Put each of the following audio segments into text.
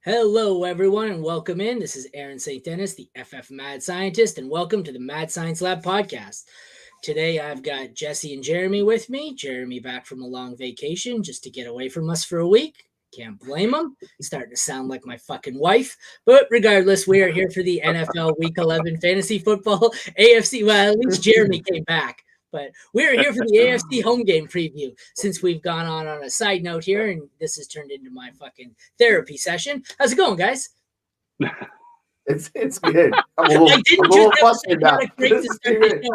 Hello, everyone, and welcome in. This is Aaron St. Dennis, the FF Mad Scientist, and welcome to the Mad Science Lab podcast. Today, I've got Jesse and Jeremy with me. Jeremy back from a long vacation just to get away from us for a week. Can't blame him. Starting to sound like my fucking wife. But regardless, we are here for the NFL Week 11 fantasy football AFC. Well, at least Jeremy came back. But we're here for the AFC home game preview since we've gone on a side note here, and this has turned into my fucking therapy session. How's it going, guys? It's good. I didn't just flustered now.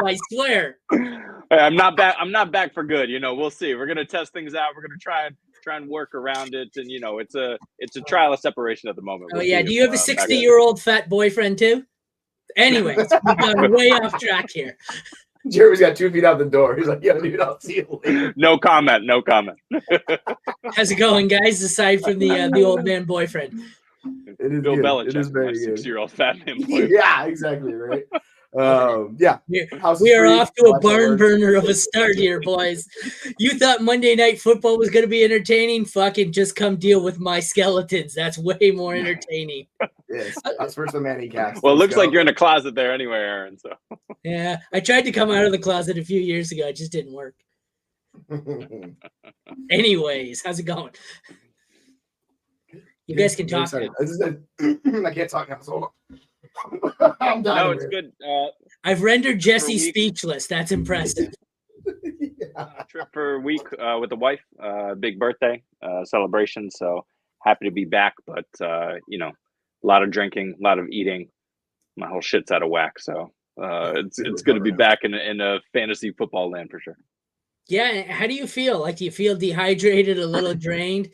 I swear. I'm not back. I'm not back for good. We'll see. We're gonna test things out. We're gonna try and work around it, and it's a trial of separation at the moment. Oh yeah. Do you have a 60-year-old fat boyfriend too? Anyways, we've gone way off track here. Jeremy's got 2 feet out the door. He's like, "Yo, dude, I'll see you later." No comment. No comment. How's it going, guys? Aside from the old man boyfriend, it is Bill good. Belichick, it is very my 6-year-old fat man boyfriend. Yeah, exactly right. Yeah, we are off to a barn burner of a start here, boys. You thought Monday Night Football was going to be entertaining? Fucking just come deal with my skeletons. That's way more entertaining. Yes, that's for some Manny cast. Well, it looks like you're in a closet there anyway, Aaron. So yeah, I tried to come out of the closet a few years ago. It just didn't work. Anyways, how's it going? You guys can talk. I can't talk now. So I'm done. No, it's good. I've rendered Jesse speechless. That's impressive. Trip for a week with the wife. Big birthday celebration. So happy to be back, but a lot of drinking, a lot of eating. My whole shit's out of whack. So it's good to be back in a fantasy football land for sure. Yeah. How do you feel? Like, do you feel dehydrated, a little drained?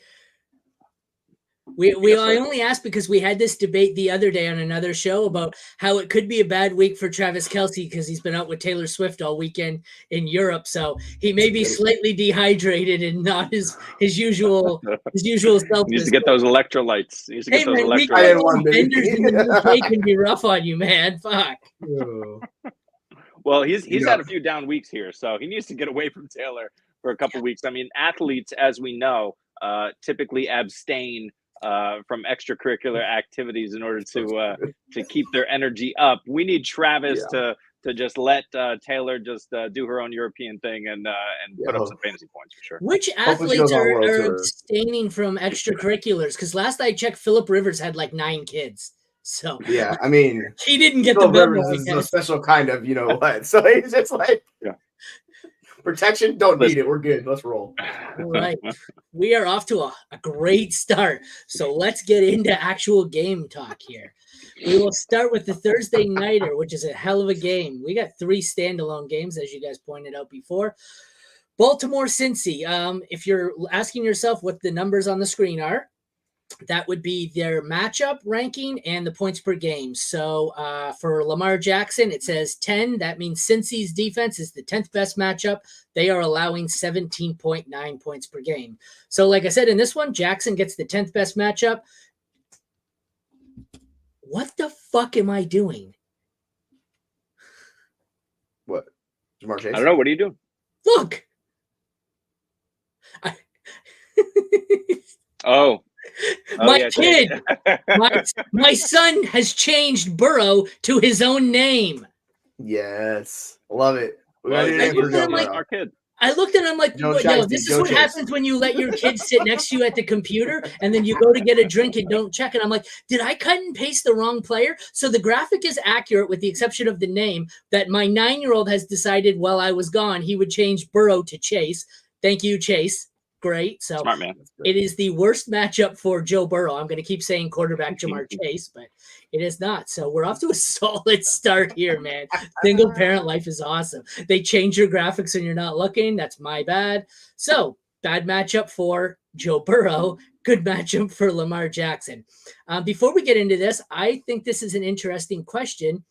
I only asked because we had this debate the other day on another show about how it could be a bad week for Travis Kelce because he's been out with Taylor Swift all weekend in Europe. So he may be slightly dehydrated and not his usual self. He needs to get those electrolytes. Vendors in the UK can be rough on you, man. Fuck. Well, he's had a few down weeks here, so he needs to get away from Taylor for a couple weeks. I mean, athletes, as we know, typically abstain from extracurricular activities in order to keep their energy up. We need Travis to just let Taylor just do her own European thing and put up some fantasy points for sure. Which athletes are abstaining from extracurriculars? Because last I checked, Philip Rivers had like 9 kids. So yeah, I mean, he didn't get Philip the Rivers is a special kind of what. So he's just like protection, don't need it. We're good. Let's roll. All right. We are off to a great start. So let's get into actual game talk here. We will start with the Thursday Nighter, which is a hell of a game. We got 3 standalone games, as you guys pointed out before. Baltimore, Cincy. If you're asking yourself what the numbers on the screen are, that would be their matchup ranking and the points per game. So for Lamar Jackson, it says 10. That means Cincy's defense is the 10th best matchup. They are allowing 17.9 points per game. So like I said, in this one, Jackson gets the 10th best matchup. What the fuck am I doing? What? Jamar Chase? I don't know. What are you doing? Look. My kid, my son has changed Burrow to his own name. Yes, love it. Our kid. I looked at him like, this is what happens when you let your kid sit next to you at the computer and then you go to get a drink and don't check. And I'm like, did I cut and paste the wrong player? So the graphic is accurate with the exception of the name that my 9-year-old has decided while I was gone, he would change Burrow to Chase. Thank you, Chase. Great. So smart man. It is the worst matchup for Joe Burrow. I'm going to keep saying quarterback Jamar Chase, but it is not. So we're off to a solid start here, man. Single parent life is awesome. They change your graphics when you're not looking. That's my bad. So bad matchup for Joe Burrow. Good matchup for Lamar Jackson. Before we get into this, I think this is an interesting question.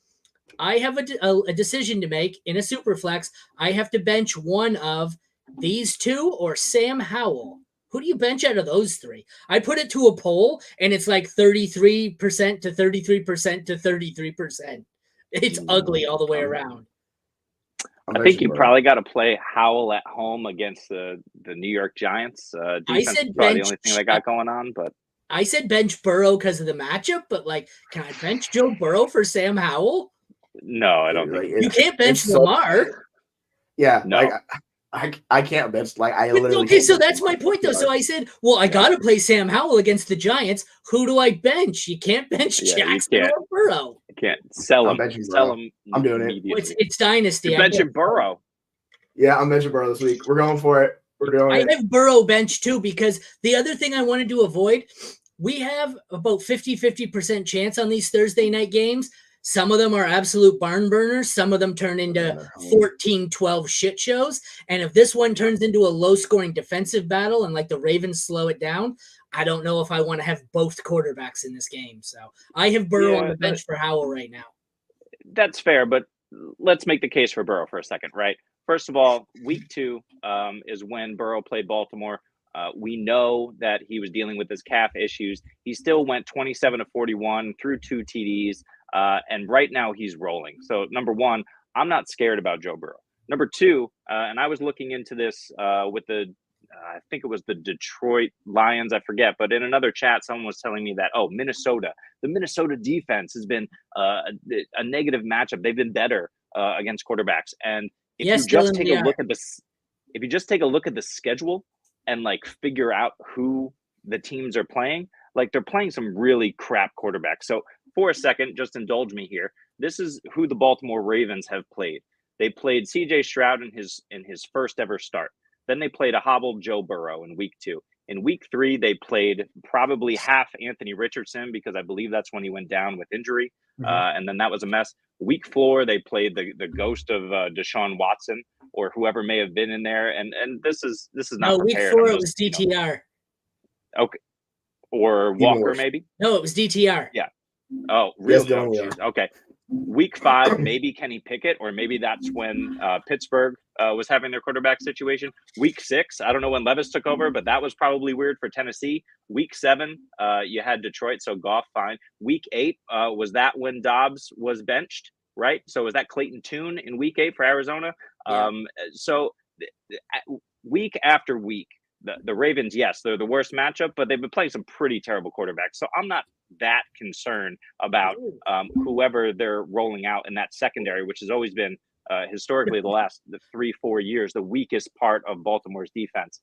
I have a decision to make in a super flex. I have to bench one of these two or Sam Howell. Who do you bench out of those 3? I put it to a poll and it's like 33% to 33% to 33%. It's ugly all the way around. I think you probably got to play Howell at home against the New York Giants. Defense is probably the only thing they got going on, but I said bench Burrow because of the matchup, but like, can I bench Joe Burrow for Sam Howell? No, I don't think you can't bench Lamar. Yeah, No. like I can't bench. Like I literally. Okay, so that's my point, though. So I said, well, I got to play Sam Howell against the Giants. Who do I bench? You can't bench Jackson or Burrow. You can't sell him. Sell him. I'm doing it. Well, it's dynasty. You're benching Burrow. Yeah, I'm benching Burrow this week. We're going for it. We're doing it. I have Burrow bench too, because the other thing I wanted to avoid, we have about 50% chance on these Thursday night games. Some of them are absolute barn burners. Some of them turn into 14-12 shit shows. And if this one turns into a low-scoring defensive battle and like the Ravens slow it down, I don't know if I want to have both quarterbacks in this game. So I have Burrow on the bench for Howell right now. That's fair, but let's make the case for Burrow for a second, right? First of all, week 2 is when Burrow played Baltimore. We know that he was dealing with his calf issues. He still went 27-41 through 2 TDs. And right now he's rolling. So number one, I'm not scared about Joe Burrow. Number two, and I was looking into this with I think it was the Detroit Lions, I forget, but in another chat, someone was telling me that, the Minnesota defense has been a negative matchup. They've been better against quarterbacks. And if you just take a look at the schedule and like figure out who the teams are playing, like they're playing some really crap quarterbacks. So for a second, just indulge me here. This is who the Baltimore Ravens have played. They played C.J. Stroud in his first ever start. Then they played a hobbled Joe Burrow in week 2. In week 3, they played probably half Anthony Richardson because I believe that's when he went down with injury. And then that was a mess. Week 4, they played the ghost of Deshaun Watson or whoever may have been in there. And this is not prepared. Week 4 it was DTR. Okay. Or Walker, maybe? No, it was DTR. Yeah. Oh, really? Okay. Week 5, maybe Kenny Pickett, or maybe that's when Pittsburgh was having their quarterback situation. Week 6, I don't know when Levis took over, but that was probably weird for Tennessee. Week 7, you had Detroit, so Goff, fine. Week 8, was that when Dobbs was benched, right? So was that Clayton Tune in week 8 for Arizona? Yeah. So week after week, the Ravens, yes, they're the worst matchup, but they've been playing some pretty terrible quarterbacks. So I'm not that concerned about whoever they're rolling out in that secondary, which has always been historically the last 3-4 years, the weakest part of Baltimore's defense.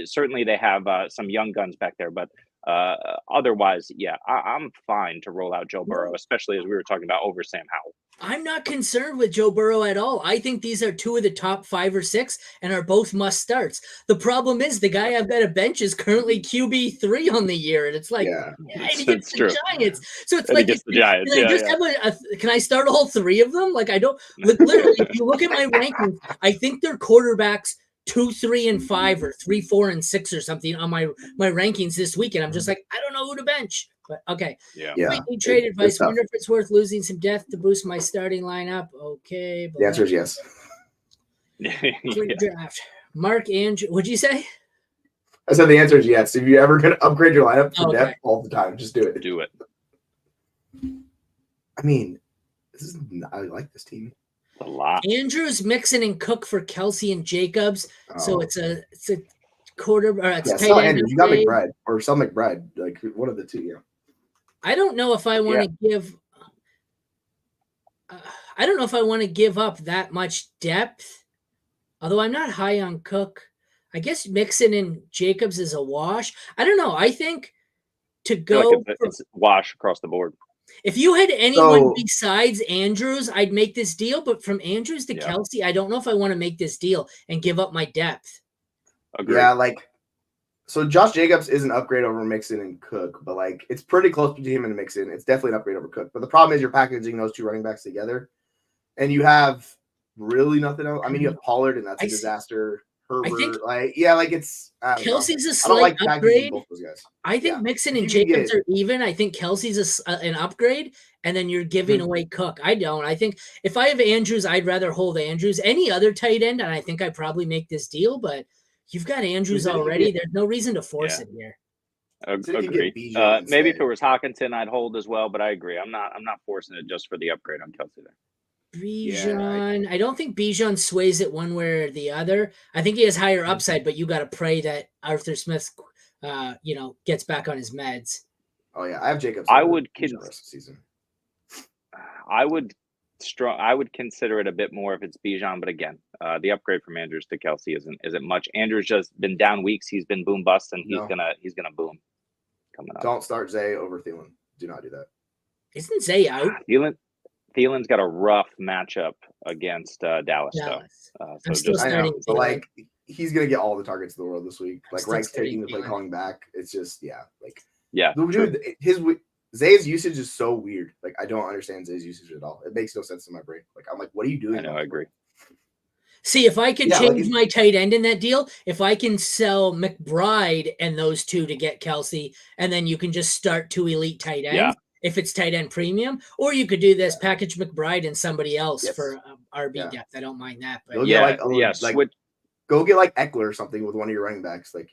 Certainly they have some young guns back there, but otherwise, yeah, I'm fine to roll out Joe Burrow, especially as we were talking about over Sam Howell. I'm not concerned with Joe Burrow at all. I think these are 2 of the top 5 or 6 and are both must starts. The problem is the guy I've got a bench is currently QB3 on the year. And it's like, he gets the Giants. So it's like, the Giants. Can I start all 3 of them? Like I don't, literally, if you look at my rankings, I think they're quarterbacks 2, 3, and 5 or 3, 4, and 6 or something on my rankings this week. And I'm just like, I don't know who to bench. But okay. Trade advice. Wonder if it's worth losing some depth to boost my starting lineup. Okay. The answer is yes. Draft. Mark Andrew. What'd you say? I said the answer is yes. If you ever going to upgrade your lineup to depth all the time, just do it. Do it. I mean, I like this team. A lot. Andrews, Mixon, and Cook for Kelsey and Jacobs. So it's a quarter. It's sell Andrews. You got McBride or sell McBride. Like one of the two. Yeah. I don't know if I want to give. I don't know if I want to give up that much depth. Although I'm not high on Cook, I guess Mixon and Jacobs is a wash. I don't know. I think to go it's wash across the board. If you had anyone besides Andrews, I'd make this deal. But from Andrews to Kelsey, I don't know if I want to make this deal and give up my depth. Agreed. Yeah, so Josh Jacobs is an upgrade over Mixon and Cook, but it's pretty close between him and Mixon. It's definitely an upgrade over Cook. But the problem is you're packaging those 2 running backs together, and you have really nothing else. I mean, you have Pollard, and that's a disaster. Herbert, it's Kelsey's a slight upgrade. Both those guys. I think Mixon and Jacobs are even. I think Kelsey's an upgrade, and then you're giving away Cook. I don't. I think if I have Andrews, I'd rather hold Andrews. Any other tight end, and I think I'd probably make this deal, but you've got Andrews already. There's no reason to force it here. Agreed. Maybe if it was Hawkinson, I'd hold as well, but I agree. I'm not forcing it just for the upgrade on Kelsey there. Bijan. I don't think Bijan sways it one way or the other. I think he has higher upside, but you got to pray that Arthur Smith gets back on his meds. Oh yeah, I have Jacobs. I would the rest of the season. I would consider it a bit more if it's Bijan, but again, the upgrade from Andrews to Kelsey isn't much. Andrews just been down weeks. He's been boom bust, and he's gonna boom coming up. Don't start Zay over Thielen. Do not do that. Isn't Zay out? Thielen's got a rough matchup against Dallas. Though. I'm still starting. But like he's gonna get all the targets in the world this week. Like Reich's taking the play calling back. It's just dude, Zay's usage is so weird. Like I don't understand Zay's usage at all. It makes no sense in my brain. Like I'm like, what are you doing? I know. I agree. See, if I could change my tight end in that deal, if I can sell McBride and those two to get Kelsey, and then you can just start 2 elite tight ends if it's tight end premium, or you could do this package McBride and somebody else for RB depth. I don't mind that. But go get like Eckler or something with one of your running backs. Like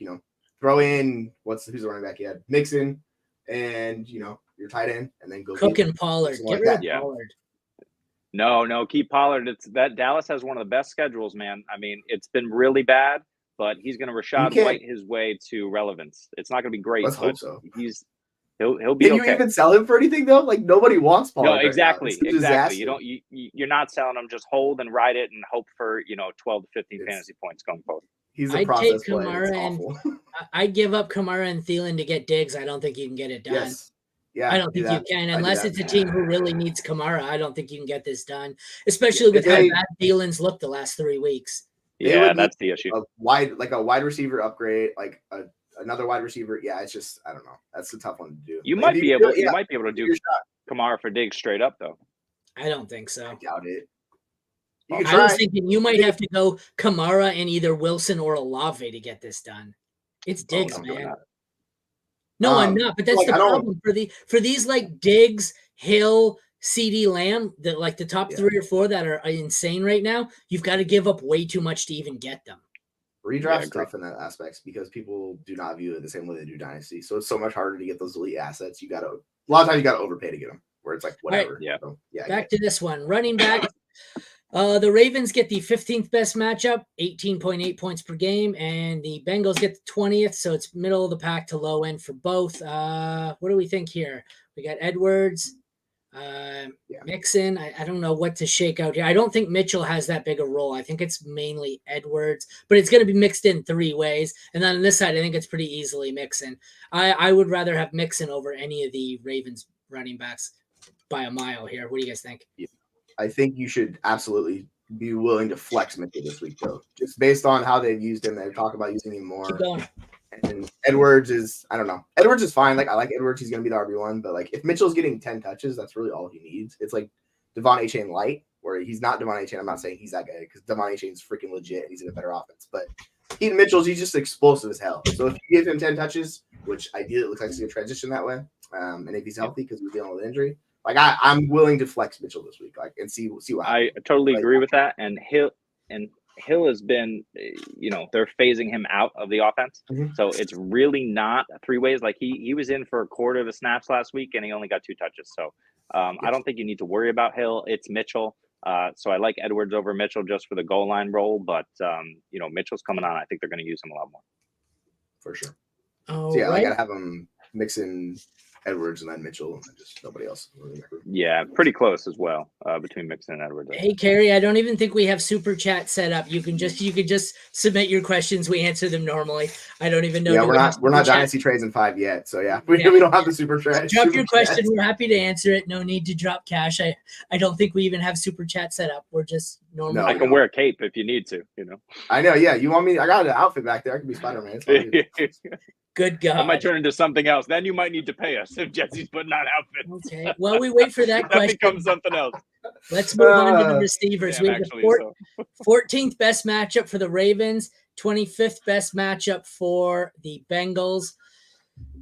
throw in who's the running back you had? Mixon and your tight end, and then go Cook and Pollard. Get rid of Pollard. No, keep Pollard. It's that Dallas has one of the best schedules, man. I mean, it's been really bad, but he's going to Rashad White his way to relevance. It's not going to be great. Let's hope so. He'll be. Can you even sell him for anything though? Like nobody wants Pollard. No, exactly. Right exactly. You're not selling him. Just hold and ride it and hope for 12 to 15 fantasy points going forward. He's a process player. I'd give up Kamara and Thielen to get Diggs. I don't think you can get it done. Yes. Yeah, I don't think you can unless it's a team who really needs Kamara. I don't think you can get this done, especially with how bad Thielen's looked the last 3 weeks. Yeah, that's the issue. A wide receiver upgrade, like another wide receiver. Yeah, it's just I don't know. That's a tough one to do. You might be able to do Kamara for Diggs straight up though. I don't think so. I doubt it. I was thinking you might have to go Kamara and either Wilson or Olave to get this done. It's Diggs, man. No, I'm not. But that's the problem for these like Diggs, Hill, CD Lamb, the top 3 or 4 that are insane right now. You've got to give up way too much to even get them. Redraft tough in that aspect because people do not view it the same way they do Dynasty. So it's so much harder to get those elite assets. A lot of times you got to overpay to get them. Where it's like whatever. Right. So, back to this one, running back. The Ravens get the 15th best matchup, 18.8 points per game, and the Bengals get the 20th, so it's middle of the pack to low end for both. What do we think here? We got Edwards, Mixon. I don't know what to shake out here. I don't think Mitchell has that big a role. I think it's mainly Edwards, but it's going to be mixed in 3 ways. And then on this side, I think it's pretty easily Mixon. I would rather have Mixon over any of the Ravens running backs by a mile here. What do you guys think? Yeah. I think you should absolutely be willing to flex Mitchell this week, though, just based on how they've used him. They're talking about using him more. Keep going. And Edwards is, I don't know. Edwards is fine. Like, I like Edwards. He's going to be the RB1. But, like, if Mitchell's getting 10 touches, that's really all he needs. It's like Devon Achane light, where he's not Devon Achane. I'm not saying he's that guy because Devon Achane's freaking legit and he's in a better offense. But Keaton Mitchell's, he's just explosive as hell. So if you give him 10 touches, which ideally it looks like he's going to transition that way, and if he's healthy because we're dealing with injury, like I'm willing to flex Mitchell this week, like and see what happens. I totally agree with that. And Hill has been, they're phasing him out of the offense, so it's really not 3 ways. Like he was in for a quarter of the snaps last week, and he only got 2 touches. So I don't think you need to worry about Hill. It's Mitchell. So I like Edwards over Mitchell just for the goal line role, but Mitchell's coming on. I think they're going to use him a lot more for sure. Oh, so yeah, I gotta have him mixing Edwards and then Mitchell and just nobody else. Yeah, pretty close as well between Mixon and Edwards. Hey, Carrie, I don't even think we have super chat set up. You could just submit your questions. We answer them normally. I don't even know. Yeah, we're not Dynasty Trades in 5 yet, so yeah, we don't have the super chat. Drop your question. We're happy to answer it. No need to drop cash. I don't think we even have super chat set up. We're just normal. No, I can wear a cape if you need to. I know. Yeah, you want me? I got an outfit back there. I can be Spider-Man. Good God. I might turn into something else. Then you might need to pay us if Jesse's putting on outfits. Okay. Well, we wait for that question. That becomes something else. Let's move on to the receivers. We have the 14th best matchup for the Ravens, 25th best matchup for the Bengals.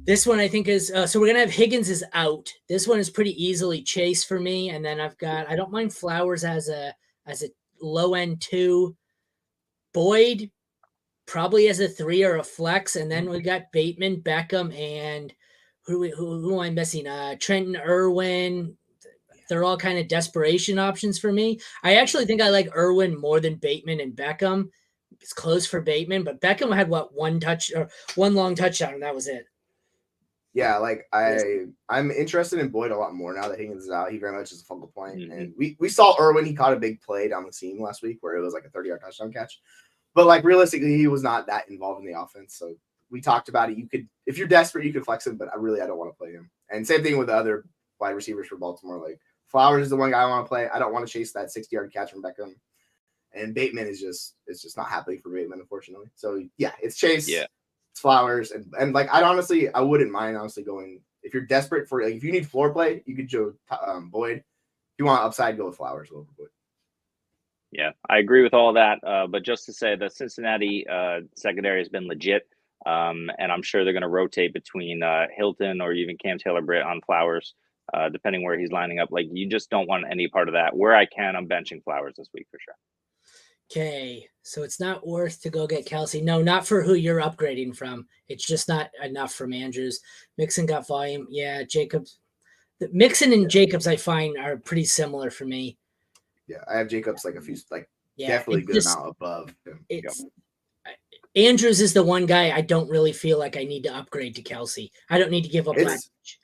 This one I think is so we're gonna have Higgins is out. This one is pretty easily Chase for me, and then I don't mind Flowers as a low end 2. Boyd probably as a 3 or a flex, and then we got Bateman, Beckham, and who am I missing? Trenton Irwin. They're all kind of desperation options for me. I actually think I like Irwin more than Bateman and Beckham. it's close for Bateman, but Beckham had one long touchdown, and that was it. Yeah, like I'm interested in Boyd a lot more now that Higgins is out. He very much is a focal point. Mm-hmm. And we saw Irwin, he caught a big play down the seam last week where it was like a 30-yard touchdown catch. But like realistically, he was not that involved in the offense. So we talked about it. You could, if you're desperate, you could flex him, but I don't want to play him. And same thing with the other wide receivers for Baltimore. Like Flowers is the one guy I want to play. I don't want to chase that 60-yard catch from Beckham. And Bateman is just not happening for Bateman, unfortunately. So yeah, it's Chase. Yeah. It's Flowers, and like I wouldn't mind honestly going if you're desperate for like if you need floor play, you could go Boyd. If you want upside, go with Flowers over Boyd. Yeah, I agree with all that. But just to say, the Cincinnati secondary has been legit, and I'm sure they're going to rotate between Hilton or even Cam Taylor-Britt on Flowers, depending where he's lining up. Like you just don't want any part of that. Where I can, I'm benching Flowers this week for sure. Okay, so it's not worth to go get Kelsey. No, not for who you're upgrading from. It's just not enough from Andrews. Mixon got volume. Yeah, Jacobs. Mixon and Jacobs, I find, are pretty similar for me. Yeah, I have Jacobs like a few, definitely good amount above him. Andrews is the one guy I don't really feel like I need to upgrade to Kelsey. I don't need to give up that much.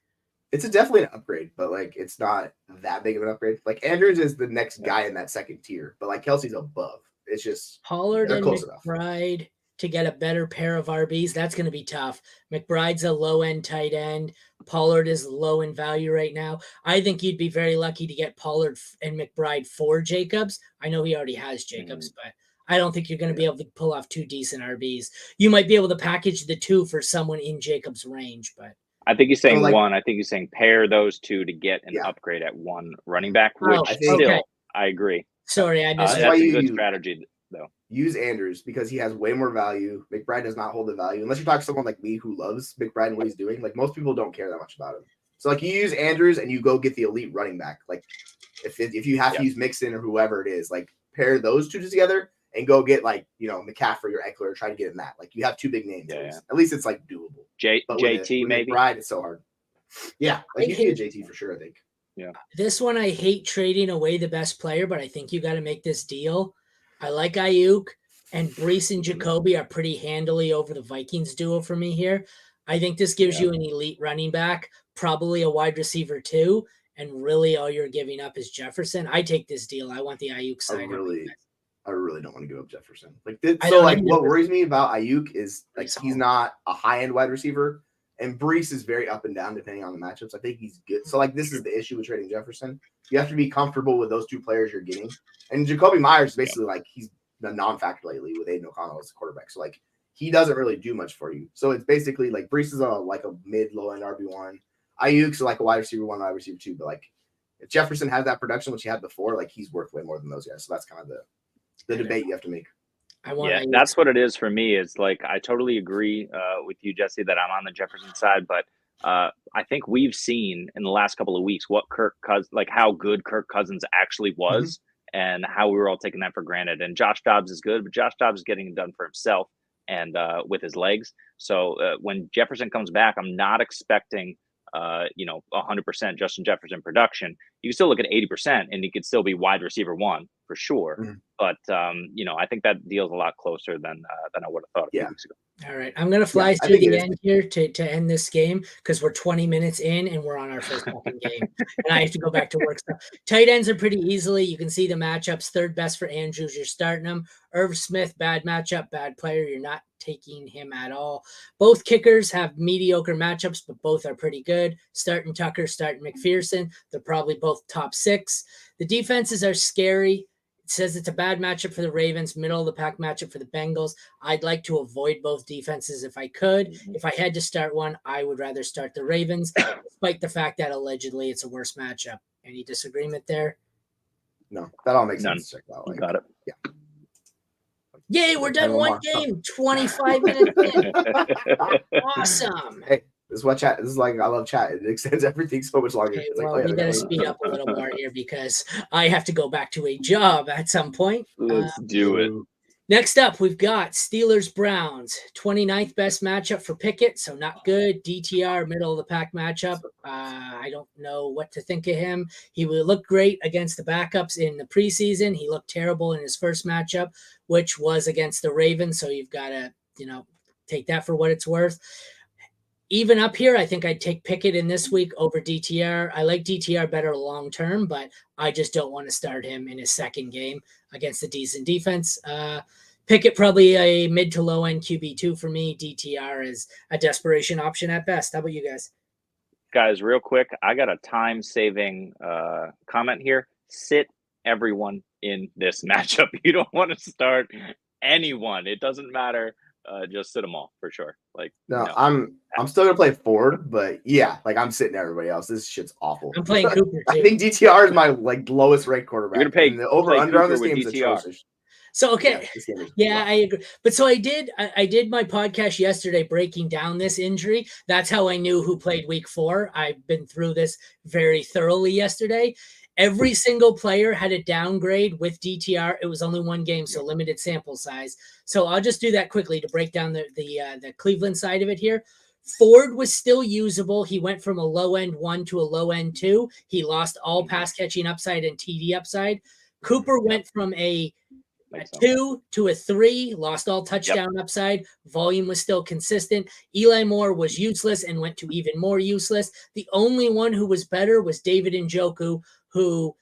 It's definitely an upgrade, but like it's not that big of an upgrade. Like Andrews is the next guy in that second tier, but like Kelsey's above. It's just Pollard and McBride enough to get a better pair of RBs. That's going to be tough. McBride's a low-end tight end. Pollard is low in value right now. I think you'd be very lucky to get Pollard and McBride for Jacobs. I know he already has Jacobs, but I don't think you're going to be able to pull off two decent RBs. You might be able to package the two for someone in Jacobs' range, but I think he's saying one. I think he's saying pair those two to get an upgrade at one running back, which I agree. Sorry, I missed that's a good strategy, though. Use Andrews because he has way more value. McBride does not hold the value unless you're talking to someone like me who loves McBride and what he's doing. Like most people don't care that much about him. So like you use Andrews and you go get the elite running back. Like if you have to use Mixon or whoever it is, like pair those two together and go get like McCaffrey or Eckler or try to get in that. Like you have two big names. Yeah. At least it's like doable. But JT maybe. McBride, it's so hard. Yeah, like you can get JT for sure. I think. Yeah. This one, I hate trading away the best player, but I think you got to make this deal. I like Ayuk, and Brees and Jacoby are pretty handily over the Vikings duo for me here. I think this gives you an elite running back, probably a wide receiver too, and really all you're giving up is Jefferson. I take this deal. I want the Ayuk side. I really don't want to give up Jefferson. What worries me about Ayuk is like he's not a high-end wide receiver. And Brees is very up and down depending on the matchups. I think he's good. So, like, this is the issue with trading Jefferson. You have to be comfortable with those two players you're getting. And Jacoby Myers is basically like he's a non-factor lately with Aiden O'Connell as the quarterback. So, like, he doesn't really do much for you. So, it's basically like Brees is a mid-low-end RB1. Ayuk's like a wide receiver 1, wide receiver 2. But, like, if Jefferson has that production, which he had before, like, he's worth way more than those guys. So, that's kind of the debate you have to make. That's what it is for me. It's like I totally agree with you, Jesse, that I'm on the Jefferson side, but I think we've seen in the last couple of weeks what how good Kirk Cousins actually was, and how we were all taking that for granted. And Josh Dobbs is good, but Josh Dobbs is getting it done for himself and with his legs. So when Jefferson comes back, I'm not expecting 100% Justin Jefferson production. You can still look at 80% and he could still be wide receiver 1 for sure. But I think that deal's a lot closer than I would have thought a few weeks ago. All right, I'm gonna fly through the end here to end this game because we're 20 minutes in and we're on our first fucking game, and I have to go back to work. So tight ends are pretty easily. You can see the matchups. Third best for Andrews. You're starting him. Irv Smith, bad matchup, bad player. You're not taking him at all. Both kickers have mediocre matchups, but both are pretty good. Starting Tucker, starting McPherson. They're probably both top 6. The defenses are scary. It says it's a bad matchup for the Ravens, middle of the pack matchup for the Bengals. I'd like to avoid both defenses if I could. If I had to start one, I would rather start the Ravens, despite the fact that allegedly it's a worse matchup. Any disagreement there? No, that all makes sense. Check that out. Got it. Yeah. Yay, we're done one game, 25 minutes in. Awesome. Hey, this is what chat. This is like I love chat. It extends everything so much longer. Okay, we got to speed up a little more here because I have to go back to a job at some point. Let's do it. Next up, we've got Steelers-Browns, 29th best matchup for Pickett, so not good. DTR, middle of the pack matchup. I don't know what to think of him. He would look great against the backups in the preseason. He looked terrible in his first matchup. which was against the Ravens. So you've got to, take that for what it's worth. Even up here, I think I'd take Pickett in this week over DTR. I like DTR better long term, but I just don't want to start him in his second game against a decent defense. Pickett probably a mid to low end QB2 for me. DTR is a desperation option at best. How about you guys? Guys, real quick, I got a time-saving comment here. Sit everyone in this matchup. You don't want to start anyone. It doesn't matter. Just sit them all for sure. No, I'm still gonna play Ford, but yeah, I'm sitting everybody else. This shit's awful. I'm playing Cooper too. I think DTR is my lowest ranked quarterback. You're gonna the over under on this game is DTR. atrocious. So okay, I agree. But so I did my podcast yesterday breaking down this injury. That's how I knew who played week 4. I've been through this very thoroughly yesterday. Every single player had a downgrade with DTR. It was only one game, so limited sample size. So I'll just do that quickly to break down the Cleveland side of it here. Ford was still usable. He went from a low end 1 to a low end 2. He lost all pass catching upside and TD upside. Cooper went from a 2 to a 3, lost all touchdown upside. Volume was still consistent. Eli Moore was useless and went to even more useless. The only one who was better was David Njoku, who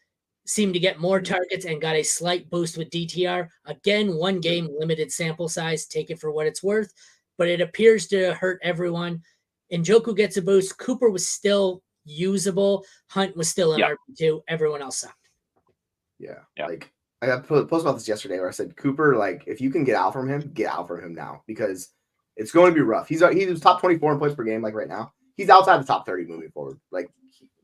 seemed to get more targets and got a slight boost with DTR. Again, one game, limited sample size. Take it for what it's worth. But it appears to hurt everyone. Njoku gets a boost. Cooper was still usable. Hunt was still an RB2. Everyone else sucked. Yeah. I got post about this yesterday where I said, Cooper, if you can get out from him, get out from him now because it's going to be rough. He was top 24 in points per game right now. He's outside the top 30 moving forward.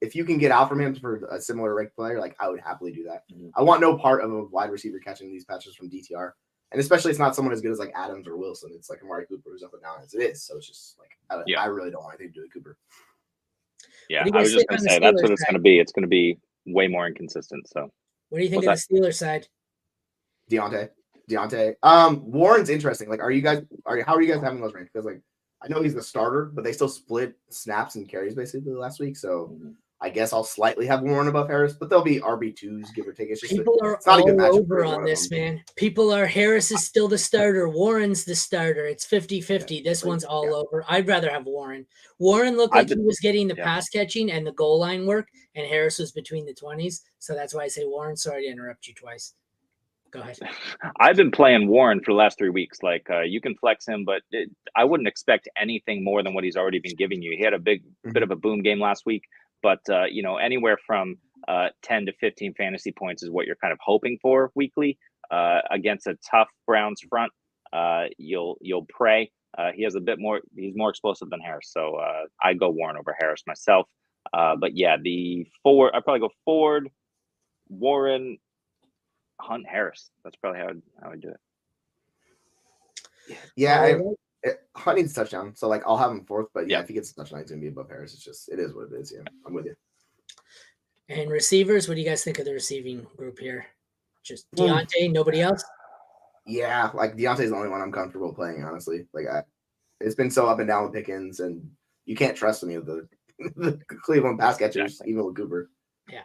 If you can get out from him for a similar ranked player, I would happily do that. Mm-hmm. I want no part of a wide receiver catching these patches from DTR. And especially it's not someone as good as Adams or Wilson. It's Amari Cooper who's up and down as it is. So it's just I really don't want anything to do with Cooper. Yeah, I was just going to say that's what it's going to be. It's going to be way more inconsistent. So what do you think of the Steelers side? Deontay. Warren's interesting. How are you guys having those ranked? Because I know he's the starter, but they still split snaps and carries basically last week. So I guess I'll slightly have Warren above Harris, but they'll be RB2s, give or take. It's just people are all over on this, man. People are Harris is still the starter. Warren's the starter. It's 50-50. This one's all over. I'd rather have Warren. Warren looked like he was getting the pass catching and the goal line work, and Harris was between the 20s. So that's why I say Warren. Sorry to interrupt you twice. Go ahead. I've been playing Warren for the last 3 weeks. You can flex him, but I wouldn't expect anything more than what he's already been giving you. He had a bit of a boom game last week, but anywhere from 10 to 15 fantasy points is what you're kind of hoping for weekly against a tough Browns front. You'll pray. He has a bit more. He's more explosive than Harris, so I go Warren over Harris myself. But yeah, the Ford. I probably go Ford, Warren, Hunt, Harris. That's probably how I do it. Yeah, Hunt needs a touchdown, so I'll have him fourth. But if he gets a touchdown, he's gonna be above Harris. It is what it is. Yeah, I'm with you. And receivers, what do you guys think of the receiving group here? Just Deontay, nobody else? Yeah, Deontay's the only one I'm comfortable playing. Honestly, it's been so up and down with Pickens, and you can't trust any of the Cleveland pass catchers, even with Cooper. Yeah.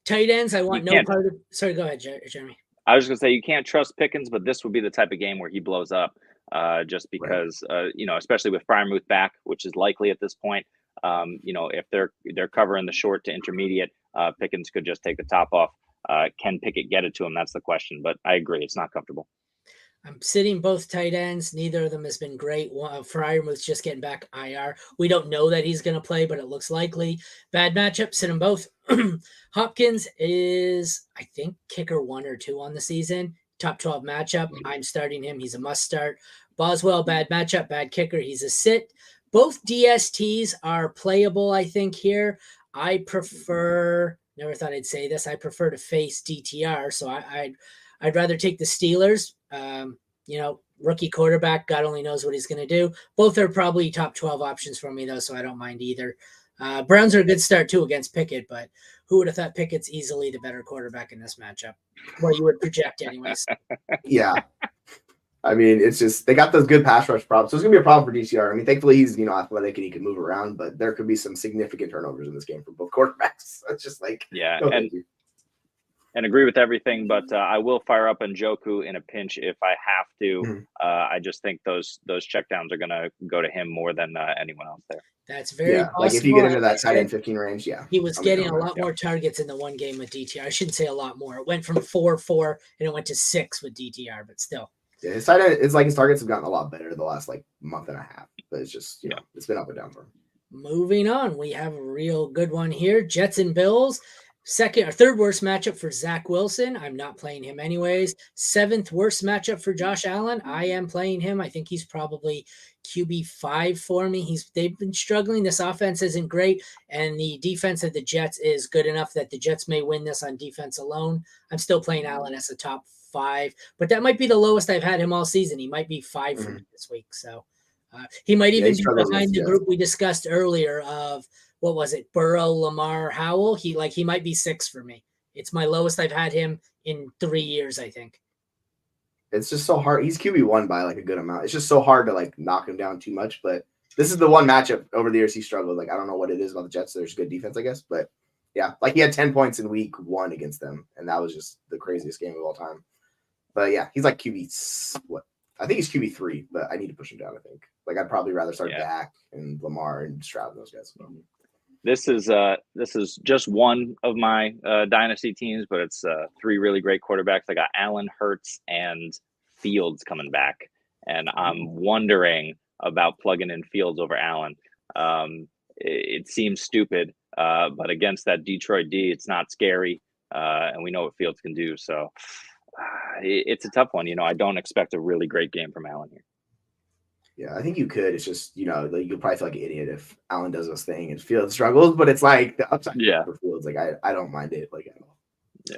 Tight ends, I want no part of. Sorry, go ahead, Jeremy. I was going to say you can't trust Pickens, but this would be the type of game where he blows up, just because especially with Freiermuth back, which is likely at this point. If they're covering the short to intermediate, Pickens could just take the top off. Can Pickett get it to him? That's the question. But I agree, it's not comfortable. I'm sitting both tight ends. Neither of them has been great. Freiermuth's just getting back IR. We don't know that he's going to play, but it looks likely. Bad matchup. Sit them both. Hopkins is, I think, kicker 1 or 2 on the season. Top 12 matchup. I'm starting him. He's a must start. Boswell, bad matchup, bad kicker. He's a sit. Both DSTs are playable, I think, here. I prefer, never thought I'd say this, I prefer to face DTR. So I'd rather take the Steelers. Rookie quarterback, God only knows what he's going to do. Both are probably top 12 options for me, though, so I don't mind either. Browns are a good start, too, against Pickett, but who would have thought Pickett's easily the better quarterback in this matchup? Well, you would project anyways. Yeah. I mean, it's just they got those good pass rush problems. So it's going to be a problem for DCR. I mean, thankfully, he's athletic and he can move around, but there could be some significant turnovers in this game for both quarterbacks. It's just yeah. and agree with everything, but I will fire up Njoku in a pinch if I have to. Mhm. I just think those checkdowns are going to go to him more than anyone else there. That's very possible. Like if you get into that Like I tight end said, 15 range, he was I'm getting in a on lot more targets in the one game with DTR. I shouldn't say a lot more. It went from 4-4 and it went to 6 with DTR, but still. Yeah, his tight end, it's like his targets have gotten a lot better the last like month and a half, but it's just, you know, it's been up and down for him. Moving on, we have a real good one here. Jets and Bills. Second or third worst matchup for Zach Wilson. I'm not playing him anyways. 7th worst matchup for Josh Allen. I am playing him. I think he's probably QB5 for me. They've been struggling. This offense isn't great, and the defense of the Jets is good enough that the Jets may win this on defense alone. I'm still playing Allen as a top 5, but that might be the lowest I've had him all season. He might be 5 for me this week. So he might even be behind the group we discussed earlier of, what was it, Burrow, Lamar, Howell. He might be 6 for me. It's my lowest I've had him in 3 years, I think. It's just so hard. He's QB1 by like a good amount. It's just so hard to like knock him down too much. But this is the one matchup over the years he struggled. Like, I don't know what it is about the Jets. There's good defense, I guess. But yeah, like he had 10 points in week 1 against them. And that was just the craziest game of all time. But yeah, he's like I think he's QB3, but I need to push him down, I think. Like, I'd probably rather start Dak and Lamar and Stroud and those guys. This is just one of my dynasty teams, but it's 3 really great quarterbacks. I got Allen, Hurts, and Fields coming back, and I'm wondering about plugging in Fields over Allen. It seems stupid, but against that Detroit D, it's not scary, and we know what Fields can do. So it's a tough one. You know, I don't expect a really great game from Allen here. Yeah, I think you could. It's just, you know, like you'll probably feel like an idiot if Allen does this thing and Fields struggles, but it's like the upside for Fields. Like, I don't mind it like at all. Yeah.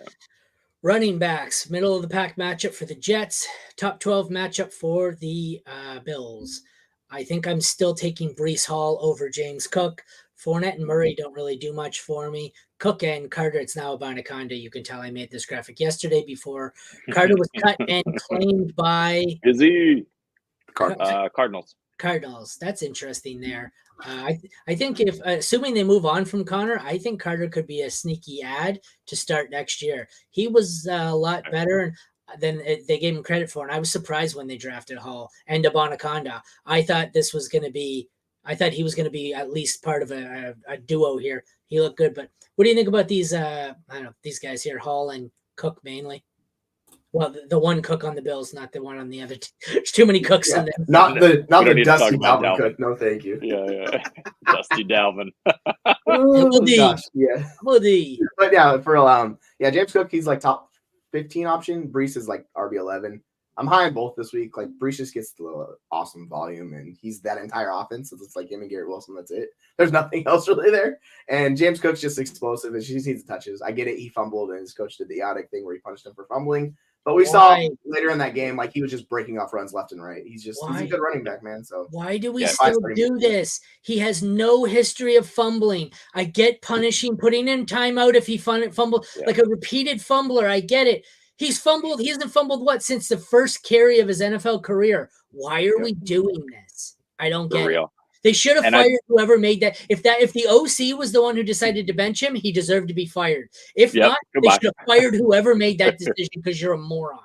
Running backs, middle of the pack matchup for the Jets, top 12 matchup for the Bills. I think I'm still taking Breece Hall over James Cook. Fournette and Murray don't really do much for me. Cook and Carter, it's now about Anaconda. You can tell I made this graphic yesterday before Carter was cut and claimed by Cardinals. Cardinals. That's interesting there. I think if assuming they move on from Connor, I think Carter could be a sneaky ad to start next year. He was a lot better than they gave him credit for, and I was surprised when they drafted Hall and Anaconda. I thought he was going to be at least part of a duo here. He looked good, but what do you think about these? I don't know, these guys here, Hall and Cook mainly. Well, the one Cook on the Bills, not the one on the other. There's too many Cooks on them. Not the Dusty Dalvin Cook. No, thank you. Yeah. Dusty Dalvin. Gosh, yeah. But yeah, for James Cook, he's like top 15 option. Breece is like RB11. I'm high on both this week. Like, Breece just gets the awesome volume, and he's that entire offense. So it's like him and Garrett Wilson. That's it. There's nothing else really there. And James Cook's just explosive, and she just needs the touches. I get it. He fumbled, and his coach did the idiotic thing where he punished him for fumbling. But we saw later in that game, like, he was just breaking off runs left and right. He's a good running back, man. So why do we still do this? He has no history of fumbling. I get punishing, putting in timeout if he fumbled, like a repeated fumbler. I get it. He's fumbled. He hasn't fumbled since the first carry of his NFL career. Why are we doing this? I don't get it. They should have fired whoever made that. If the OC was the one who decided to bench him, he deserved to be fired. If not, they should have fired whoever made that decision because you're a moron.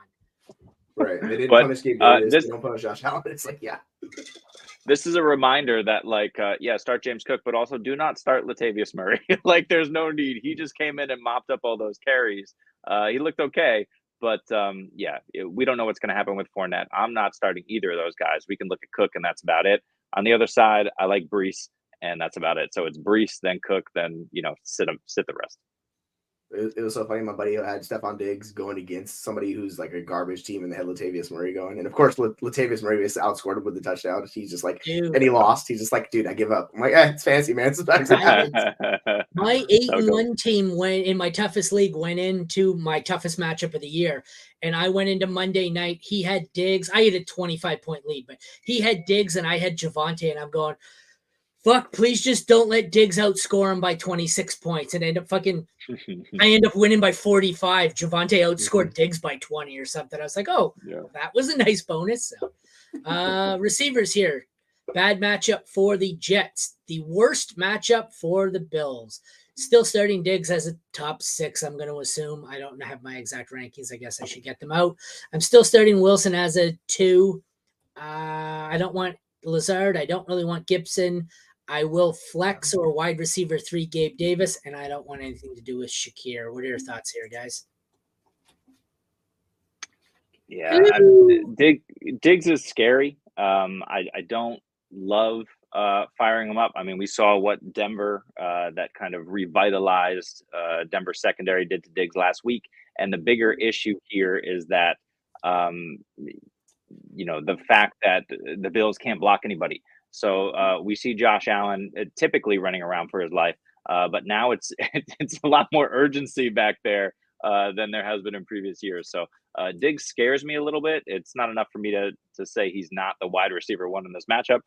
Right. They didn't punish Gabe Davis. They don't punish Josh Allen. It's like, This is a reminder that, start James Cook, but also do not start Latavius Murray. Like, there's no need. He just came in and mopped up all those carries. He looked okay. But, we don't know what's going to happen with Fournette. I'm not starting either of those guys. We can look at Cook, and that's about it. On the other side, I like Breece, and that's about it. So it's Breece, then Cook, then, sit the rest. It was so funny. My buddy had Stephon Diggs going against somebody who's like a garbage team, and they had Latavius Murray going. And of course, Latavious Murray was outscored him with the touchdown. He's just like, and he lost. He's just like, dude, I give up. I'm like, it's fancy, man. It's my 8-1 team in my toughest league went into my toughest matchup of the year. And I went into Monday night. He had Diggs. I had a 25-point lead, but he had Diggs and I had Javonte. And I'm going, fuck, please just don't let Diggs outscore him by 26 points. And I end up winning by 45. Javonte outscored Diggs by 20 or something. I was like, that was a nice bonus. So, receivers here. Bad matchup for the Jets. The worst matchup for the Bills. Still starting Diggs as a top 6, I'm going to assume. I don't have my exact rankings. I guess I should get them out. I'm still starting Wilson as a 2. I don't want Lazard. I don't really want Gibson. I will flex or wide receiver 3 Gabe Davis, and I don't want anything to do with Shakir. What are your thoughts here, guys? Yeah, Diggs is scary. I don't love firing him up. I mean, we saw what Denver, that kind of revitalized Denver secondary did to Diggs last week. And the bigger issue here is that, the fact that the Bills can't block anybody. So we see Josh Allen typically running around for his life, but now it's a lot more urgency back there than there has been in previous years. So Diggs scares me a little bit. It's not enough for me to say he's not the wide receiver 1 in this matchup.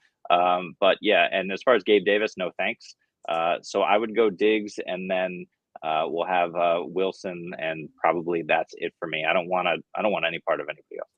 But yeah, and as far as Gabe Davis, no thanks. So I would go Diggs, and then we'll have Wilson, and probably that's it for me. I don't want any part of anybody else.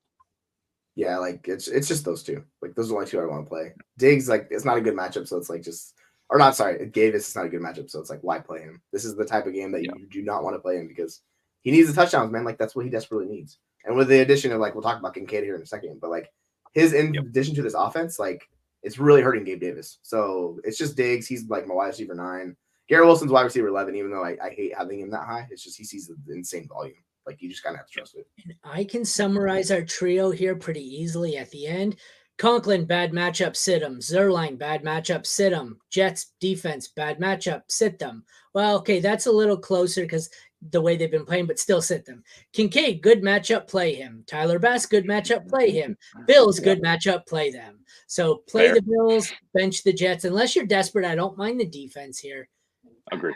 Yeah, like it's just those 2. Like those are the only 2 I want to play. Diggs, like it's not a good matchup, so it's like Davis is not a good matchup, so it's like why play him? This is the type of game that you do not want to play him because he needs the touchdowns, man. Like that's what he desperately needs. And with the addition of we'll talk about Kincaid here in a second, but like his in addition to this offense, like it's really hurting Gabe Davis. So it's just Diggs. He's like my wide receiver 9. Garrett Wilson's wide receiver 11, even though I hate having him that high. It's just he sees the insane volume. Like you just kind of have to trust it. And I can summarize our trio here pretty easily at the end. Conklin, bad matchup, sit him. Zerline, bad matchup, sit him. Jets defense, bad matchup, sit them. Well, okay, that's a little closer because the way they've been playing, but still sit them. Kincaid, good matchup, play him. Tyler Bass, good matchup, play him. Bills, good matchup, play them. So play the Bills, bench the Jets. Unless you're desperate, I don't mind the defense here. Agreed.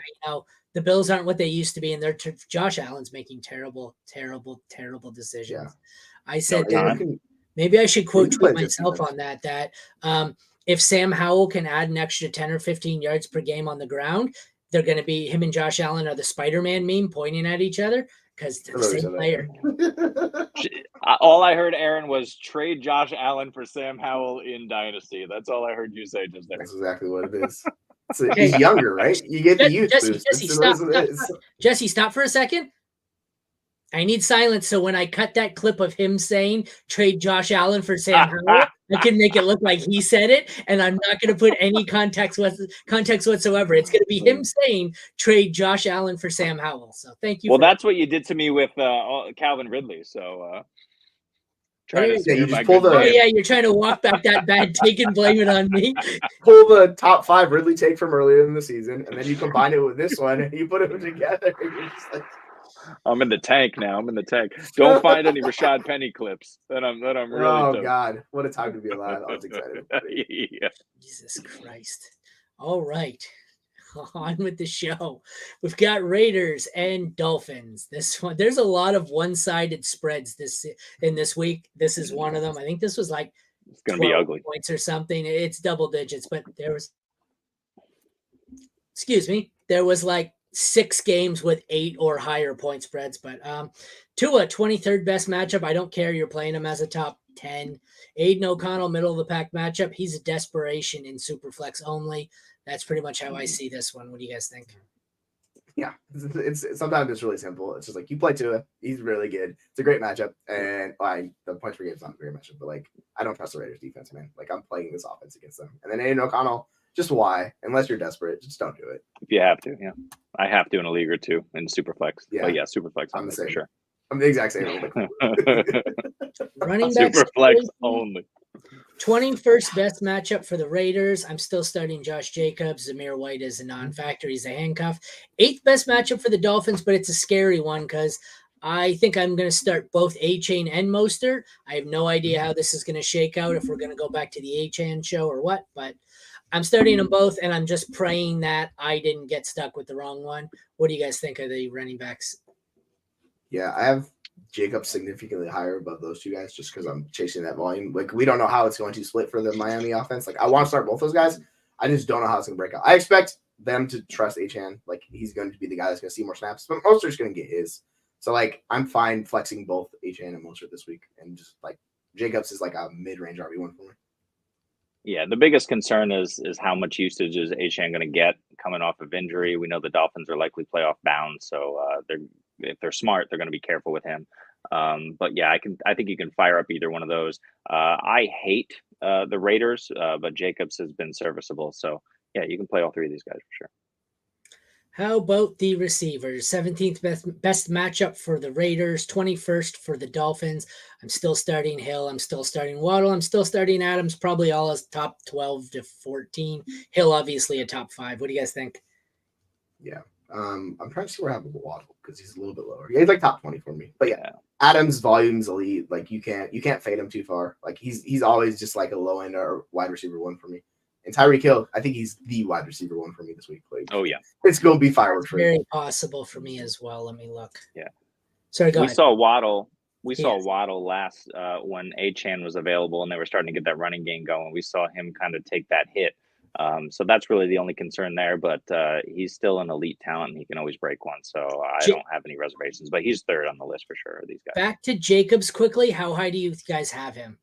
The Bills aren't what they used to be, and Josh Allen's making terrible, terrible, terrible decisions. Yeah. I said maybe I should quote tweet myself on that if Sam Howell can add an extra 10 or 15 yards per game on the ground, they're going to be him and Josh Allen are the Spider-Man meme pointing at each other because they're the same player. All I heard, Aaron, was trade Josh Allen for Sam Howell in Dynasty. That's all I heard you say just there. That's exactly what it is. So he's younger, right? You get the youth boost. Jesse, stop for a second. I need silence so when I cut that clip of him saying trade Josh Allen for Sam Howell, I can make it look like he said it, and I'm not going to put any context whatsoever. It's going to be him saying trade Josh Allen for Sam Howell. So thank you. Well, that's what you did to me with Calvin Ridley. So you're trying to walk back that bad take and blame it on me. Pull the top 5 Ridley take from earlier in the season, and then you combine it with this one, and you put them together. You're just like, I'm in the tank now. Don't find any Rashad Penny clips. That I'm really. Oh God, what a time to be alive! I was excited. Yeah. Jesus Christ! All right, on with the show. We've got Raiders and Dolphins. This one, there's a lot of one-sided spreads this week. This is one of them. I think this was like it's going to be ugly points or something. It's double digits, but there was like 6 games with 8 or higher point spreads. But Tua, 23rd best matchup. I don't care. You're playing him as a top 10. Aiden O'Connell, middle of the pack matchup. He's a desperation in Superflex only. That's pretty much how I see this one. What do you guys think? Yeah, it's sometimes it's really simple. It's just like you play Tua. He's really good. It's a great matchup. And the points per game is not a great matchup, but I don't trust the Raiders defense, man. I'm playing this offense against them. And then Aiden O'Connell, just why? Unless you're desperate, just don't do it. If you have to, yeah. I have to in a league or 2 in Superflex. Yeah, but yeah, Superflex. I'm the same. For sure. I'm the exact same. Running back Superflex only. 21st best matchup for the Raiders. I'm still starting Josh Jacobs. Zamir White is a non-factor. He's a handcuff. 8th best matchup for the Dolphins, but it's a scary one because I think I'm going to start both A-Chain and Mostert. I have no idea how this is going to shake out, if we're going to go back to the A-Chain show or what, but I'm starting them both, and I'm just praying that I didn't get stuck with the wrong one. What do you guys think of the running backs? Yeah, I have Jacobs significantly higher above those 2 guys just because I'm chasing that volume. We don't know how it's going to split for the Miami offense. I want to start both those guys. I just don't know how it's going to break out. I expect them to trust Achane. He's going to be the guy that's going to see more snaps, but Mostert's going to get his. So, I'm fine flexing both Achane and Mostert this week. And just, Jacobs is a mid-range RB1 for me. Yeah, the biggest concern is how much usage is Achane going to get coming off of injury. We know the Dolphins are likely playoff bound, so if they're smart, they're going to be careful with him. But yeah, I think you can fire up either one of those. I hate the Raiders, but Jacobs has been serviceable, so yeah, you can play all three of these guys for sure. How about the receivers? 17th best matchup for the Raiders, 21st for the Dolphins. I'm still starting Hill. I'm still starting Waddle. I'm still starting Adams, probably all as top 12 to 14. Hill, obviously, a top 5. What do you guys think? Yeah. I'm trying to see where I have Waddle because he's a little bit lower. Yeah, he's like top 20 for me. But yeah, Adams' volume's elite. Like you can't fade him too far. Like he's always just like a low end or wide receiver 1 for me. And Tyreek Hill, I think he's the wide receiver 1 for me this week. Like, oh yeah, it's gonna be fireworks. Very possible for me as well. Let me look. Yeah. Sorry, go ahead. We saw Waddle last when Achane was available and they were starting to get that running game going. We saw him kind of take that hit. So that's really the only concern there. But he's still an elite talent and he can always break one. So I don't have any reservations. But he's third on the list for sure. These guys. Back to Jacobs quickly. How high do you guys have him?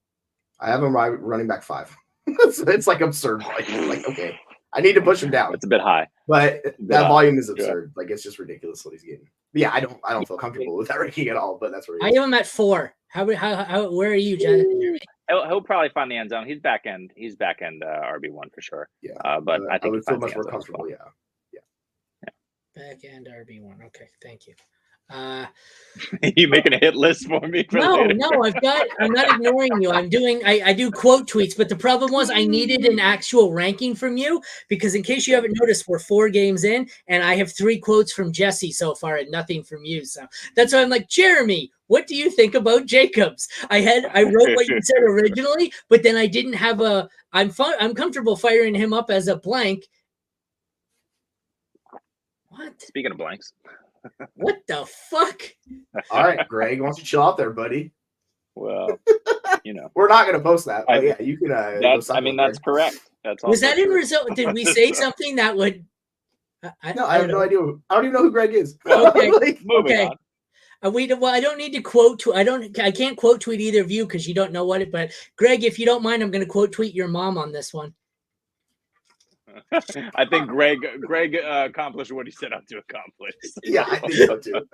I have him running back 5. It's like absurd. Like okay, I need to push him down. It's a bit high, but that volume is absurd. Yeah. Like it's just ridiculous what he's getting. But yeah, I don't feel comfortable with that ranking at all. But that's where I have him at 4. How where are you, Jonathan? He'll probably find the end zone. He's back end RB1 for sure. Yeah, but I think I would feel much more comfortable. Well. Yeah. Back end RB1. Okay, thank you. You making a hit list for me? No, I'm not ignoring you. I do quote tweets, but the problem was I needed an actual ranking from you because in case you haven't noticed, we're 4 games in and I have 3 quotes from Jesse so far and nothing from you. So that's why I'm like, Jeremy, what do you think about Jacobs? I wrote what you said originally, but then I didn't have I'm comfortable firing him up as a blank. What? Speaking of blanks. What the fuck? All right, Greg, why don't you chill out there, buddy? Well, we're not going to post that. But yeah, you can. That's correct. That's all. Was that in result? Did we say something that would? I have no idea. I don't even know who Greg is. Okay, moving on. I don't need to quote. I can't quote tweet either of you because you don't know what it. But Greg, if you don't mind, I'm going to quote tweet your mom on this one. I think Greg accomplished what he set out to accomplish. Yeah, I think so too.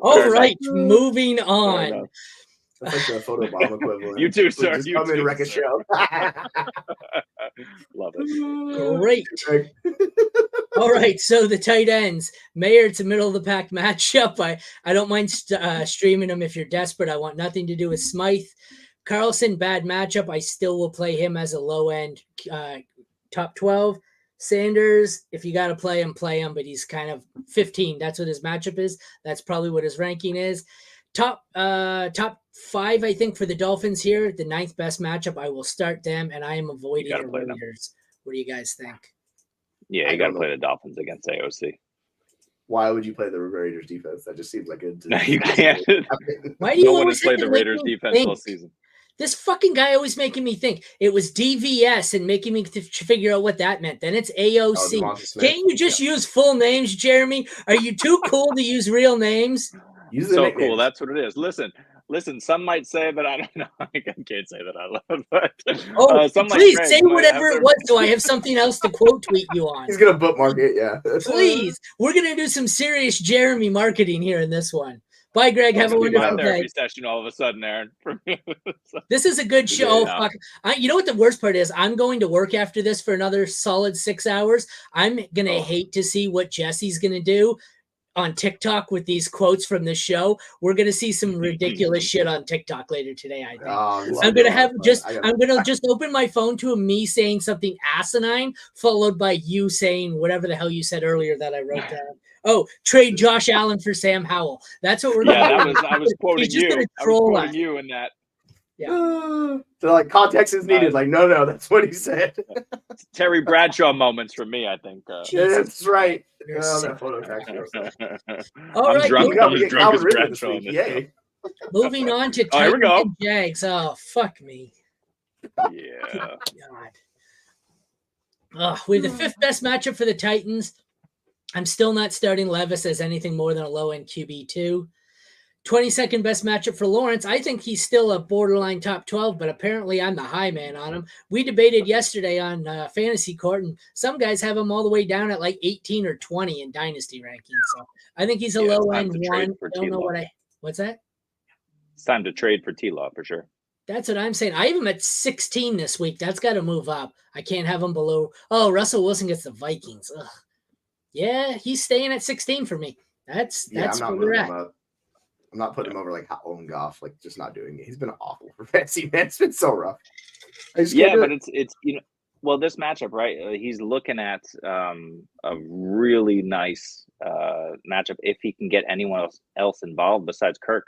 All right, moving on. That's like the photo bomb equivalent. You too, sir. Just come in and wreck a show. Love it. Great. All right, so the tight ends. Mayer, it's a middle of the pack matchup. I don't mind streaming them if you're desperate. I want nothing to do with Smythe. Carlson, bad matchup. I still will play him as a low end top 12. Sanders, if you got to play him, but he's kind of 15. That's what his matchup is. That's probably what his ranking is. Top 5, I think, for the Dolphins here. The 9th best matchup. I will start them, and I am avoiding the Raiders. What do you guys think? Yeah, you got to play the Dolphins against AOC. Why would you play the Raiders defense? That just seems like a. No, you can't. Why do you want to play the Raiders defense all season? This fucking guy always making me think it was DVS and making me figure out what that meant. Then it's AOC. Can't you just use full names, Jeremy? Are you too cool to use real names? So cool. That's what it is. Listen. Some might say that I don't know. I can't say that I love, but please say whatever it was, so I have something else to quote tweet you on. He's gonna bookmark it. Yeah. Please, we're gonna do some serious Jeremy marketing here in this one. Bye, Greg. Have a wonderful day. Session all of a sudden, Aaron. This is a good show. Yeah. Fuck. You know what the worst part is? I'm going to work after this for another solid 6 hours. I'm going to hate to see what Jesse's going to do on TikTok with these quotes from the show. We're going to see some ridiculous shit on TikTok later today, I think. I'm going to just open my phone to me saying something asinine, followed by you saying whatever the hell you said earlier that I wrote down. Oh, trade Josh Allen for Sam Howell. That's what we're going to do. I was quoting you. I was quoting you in that. Yeah. So like context is needed. Like, no, that's what he said. Terry Bradshaw moments for me, I think. That's right. All right. I'm as drunk as Bradshaw. Yay. Moving on to Titans and Jags. Oh, fuck me. Yeah. God. We have the 5th best matchup for the Titans. I'm still not starting Levis as anything more than a low-end QB2. 22nd best matchup for Lawrence. I think he's still a borderline top 12, but apparently I'm the high man on him. We debated yesterday on Fantasy Court, and some guys have him all the way down at like 18 or 20 in Dynasty rankings. So I think he's a low end one. Don't know what's that? It's time to trade for T-Law for sure. That's what I'm saying. I have him at 16 this week. That's got to move up. I can't have him below. Oh, Russell Wilson gets the Vikings. Ugh. Yeah, he's staying at 16 for me. That's where we're at. I'm not putting him over like Owen Goff, like just not doing it. He's been awful for fantasy, man. It's been so rough. Yeah, but it's well, this matchup, right? He's looking at a really nice matchup if he can get anyone else involved besides Kirk.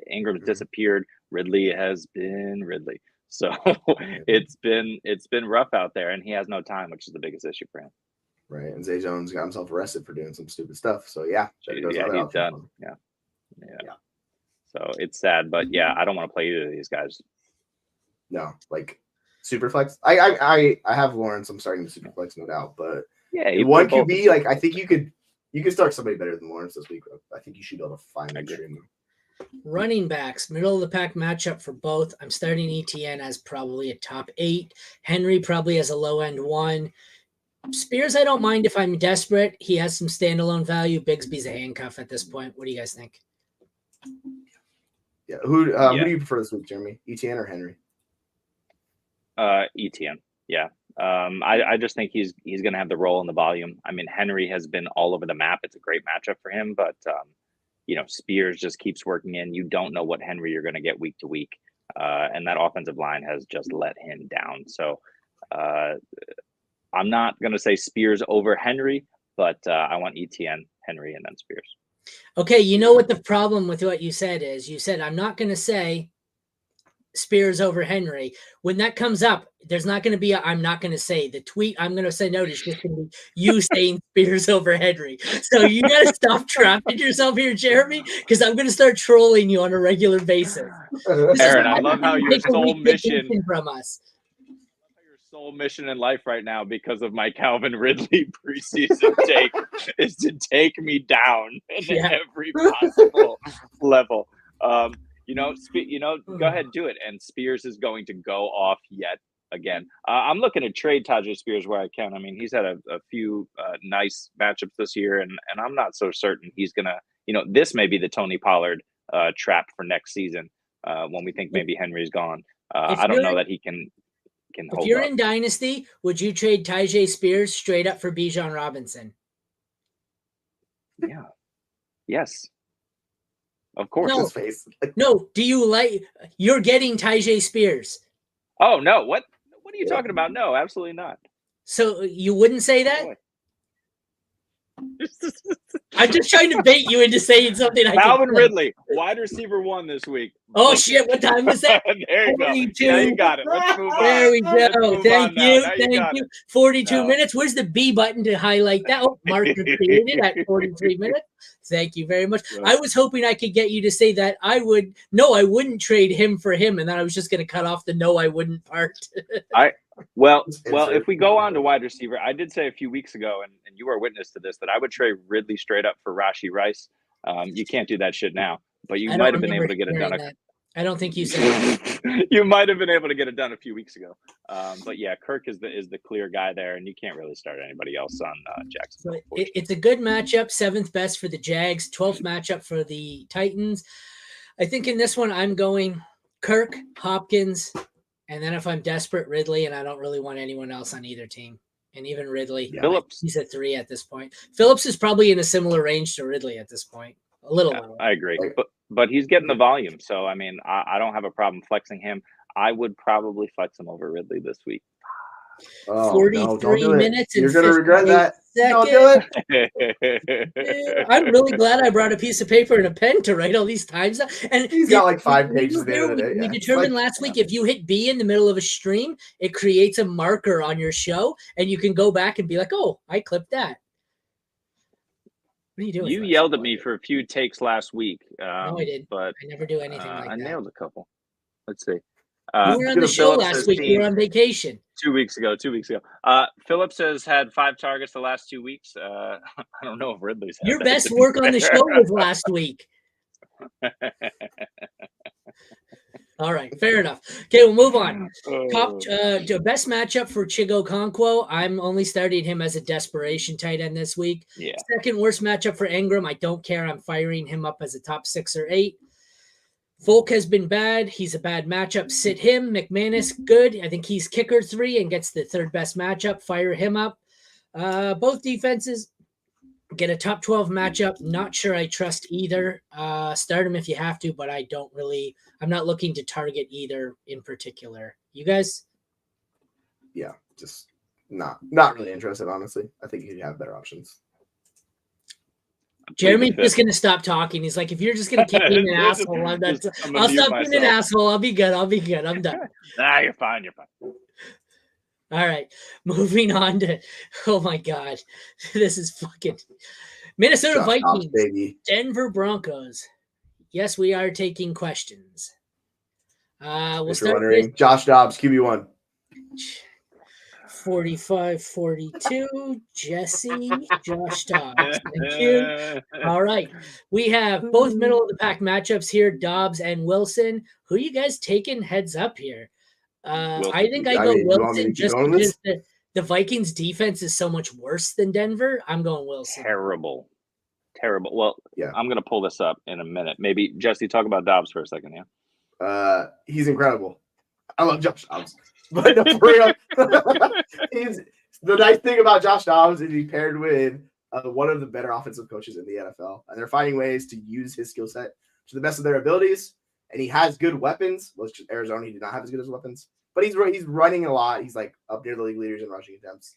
Ingram's disappeared. Ridley has been Ridley. So it's been rough out there, and he has no time, which is the biggest issue for him. Right, and Zay Jones got himself arrested for doing some stupid stuff. So yeah, he's done. Yeah. So it's sad, but yeah, I don't want to play either of these guys. No, like super flex. I have Lawrence. I'm starting to super flex, no doubt. But yeah, one QB, like I think you could start somebody better than Lawrence this week. I think you should be able to find that extreme. Running backs, middle of the pack matchup for both. I'm starting ETN as probably a top 8. Henry probably as a low end 1. Spears, I don't mind if I'm desperate. He has some standalone value. Bigsby's a handcuff at this point. What do you guys think? Yeah. Who do you prefer this week, Jeremy? ETN or Henry? ETN. Yeah. I just think he's going to have the role and the volume. I mean, Henry has been all over the map. It's a great matchup for him, but Spears just keeps working in. You don't know what Henry you're going to get week to week, and that offensive line has just let him down. So I'm not going to say Spears over Henry, but I want ETN, Henry, and then Spears. Okay, you know what the problem with what you said is? You said, I'm not going to say Spears over Henry. When that comes up, there's not going to be I'm not going to say. The tweet I'm going to send out is just going to be you saying Spears over Henry. So you got to stop trapping yourself here, Jeremy, because I'm going to start trolling you on a regular basis. Aaron, I love how your sole mission from us. Sole mission in life right now, because of my Calvin Ridley preseason take, is to take me down in every possible level. Go ahead, do it. And Spears is going to go off yet again. I'm looking to trade Tajay Spears where I can. I mean, he's had a few nice matchups this year, and I'm not so certain he's gonna. This may be the Tony Pollard trap for next season when we think maybe Henry's gone. I don't know that he can. If you're in Dynasty, would you trade Tajay Spears straight up for Bijan Robinson? Yeah. Yes. Of course. No. Do you like? You're getting Tajay Spears. Oh no! What are you talking about? No, absolutely not. So you wouldn't say that? I'm just trying to bait you into saying something. Calvin Ridley, wide receiver 1 this week. Oh shit! What time was that? There you go. Yeah, you got it. Let's move on. There we go. Thank you. 42 minutes. Where's the B button to highlight that? Oh, marker created at 43 minutes. Thank you very much. I was hoping I could get you to say that I wouldn't trade him for him, and then I was just going to cut off the no, I wouldn't part. Well, if we go on to wide receiver, I did say a few weeks ago, and you are witness to this, that I would trade Ridley straight up for Rashee Rice. You can't do that shit now, but you might have been able to get it done. I don't think you said that. You might have been able to get it done a few weeks ago. But yeah, Kirk is the clear guy there, and you can't really start anybody else on Jacksonville. It's a good matchup, 7th best for the Jags, 12th matchup for the Titans. I think in this one, I'm going Kirk, Hopkins, and then if I'm desperate, Ridley, and I don't really want anyone else on either team. And even Ridley, Phillips, he's at 3 at this point. Phillips is probably in a similar range to Ridley at this point. A little lower. I agree. But he's getting the volume. So, I mean, I don't have a problem flexing him. I would probably flex him over Ridley this week. 43 minutes. You're going to regret that. Don't do it. I'm really glad I brought a piece of paper and a pen to write all these times. And he's got like 5 pages there. We determined last week if you hit B in the middle of a stream, it creates a marker on your show, and you can go back and be like, "Oh, I clipped that." What are you doing? You yelled at me for a few takes last week. No, I did. But I never do anything like that. I nailed a couple. Let's see. You were on the show last week. You were on vacation. 2 weeks ago. Phillips has had 5 targets the last 2 weeks. I don't know if Ridley's had your best work on the show was last week. All right, fair enough. Okay, we'll move on. The best matchup for Chigo Okonkwo. I'm only starting him as a desperation tight end this week. Yeah. Second worst matchup for Ingram. I don't care. I'm firing him up as a top 6 or 8. Folk has been bad. He's a bad matchup. Sit him. McManus, good. I think he's kicker 3 and gets the third best matchup. Fire him up. Both defenses get a top 12 matchup. Not sure I trust either. Start him if you have to, but I'm not looking to target either in particular. You guys? Yeah, just not really interested, honestly. I think you have better options. Jeremy's just going to stop talking. He's like, if you're just going to keep being an asshole, I'll stop being an asshole. I'll be good. I'm done. Nah, you're fine. All right. Moving on to, oh my God. This is fucking Minnesota Vikings, baby. Denver Broncos. Yes, we are taking questions. We'll start with Josh Dobbs, QB1. 45-42, Jesse, Josh Dobbs. Thank you. All right. We have both middle of the pack matchups here, Dobbs and Wilson. Who you guys taking heads up here? I think I go Wilson just because the Vikings defense is so much worse than Denver. I'm going Wilson. Terrible. Well, yeah. I'm going to pull this up in a minute. Maybe, Jesse, talk about Dobbs for a second, yeah? He's incredible. I love Josh Dobbs. But no, for real, the nice thing about Josh Dobbs is he's paired with one of the better offensive coaches in the NFL, and they're finding ways to use his skill set to the best of their abilities. And he has good weapons. Which Arizona, he did not have as good as weapons, but he's running a lot. He's like up near the league leaders in rushing attempts.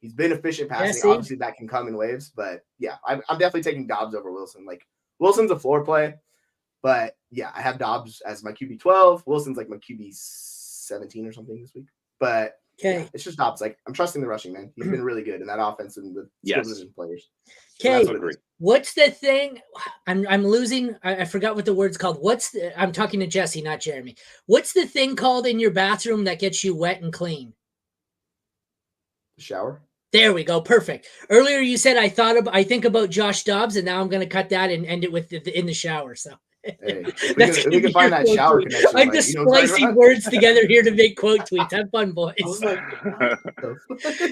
He's been efficient passing. Obviously, that can come in waves, but yeah, I'm definitely taking Dobbs over Wilson. Like Wilson's a floor play, but yeah, I have Dobbs as my QB 12. Wilson's like my QB 17 or something this week. But yeah, it's just Dobbs. Like I'm trusting the rushing, man. He's been really good in that offense and the skill position players. Okay, so what's the thing? I'm losing. I forgot what the word's called. I'm talking to Jesse, not Jeremy. What's the thing called in your bathroom that gets you wet and clean? The shower. There we go. Perfect. Earlier you said I think about Josh Dobbs, and now I'm going to cut that and end it with in the shower. So. Hey, we can find that shower connection. I'm just splicing words together here to make quote tweets. Have fun, boys.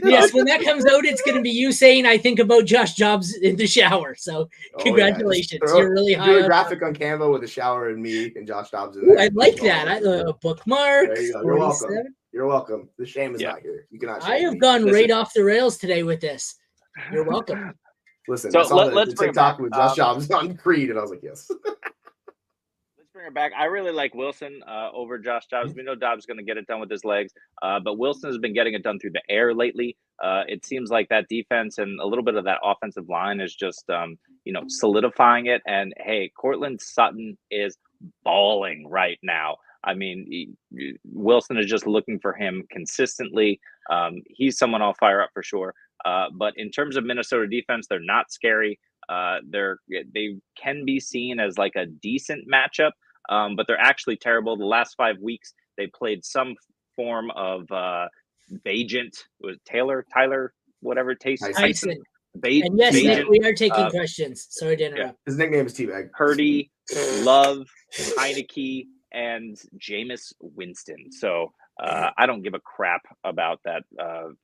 Yes, when that comes out, it's going to be you saying, I think about Josh Dobbs in the shower. So congratulations. You're really high. Do a graphic on Canva with a shower and me and Josh Dobbs in there. I like that. Bookmark. There you go. You're welcome. You're welcome. The shame is not here. You cannot. I have gone right off the rails today with this. You're welcome. Listen, so let's TikTok with Josh Dobbs on Creed, and I was like, yes. Bring her back. I really like Wilson over Josh Dobbs. We know Dobbs is going to get it done with his legs, but Wilson has been getting it done through the air lately. It seems like that defense and a little bit of that offensive line is just, solidifying it. And hey, Cortland Sutton is balling right now. I mean, Wilson is just looking for him consistently. He's someone I'll fire up for sure. But in terms of Minnesota defense, they're not scary. They can be seen as like a decent matchup, but they're actually terrible. The last 5 weeks, they played some form of Vagent. It was Tyler, whatever tastes. Tyson. And yes, Nick, we are taking questions. Sorry to interrupt. His nickname is Teabag. Purdy, Love, Heineke, and Jameis Winston. So I don't give a crap about that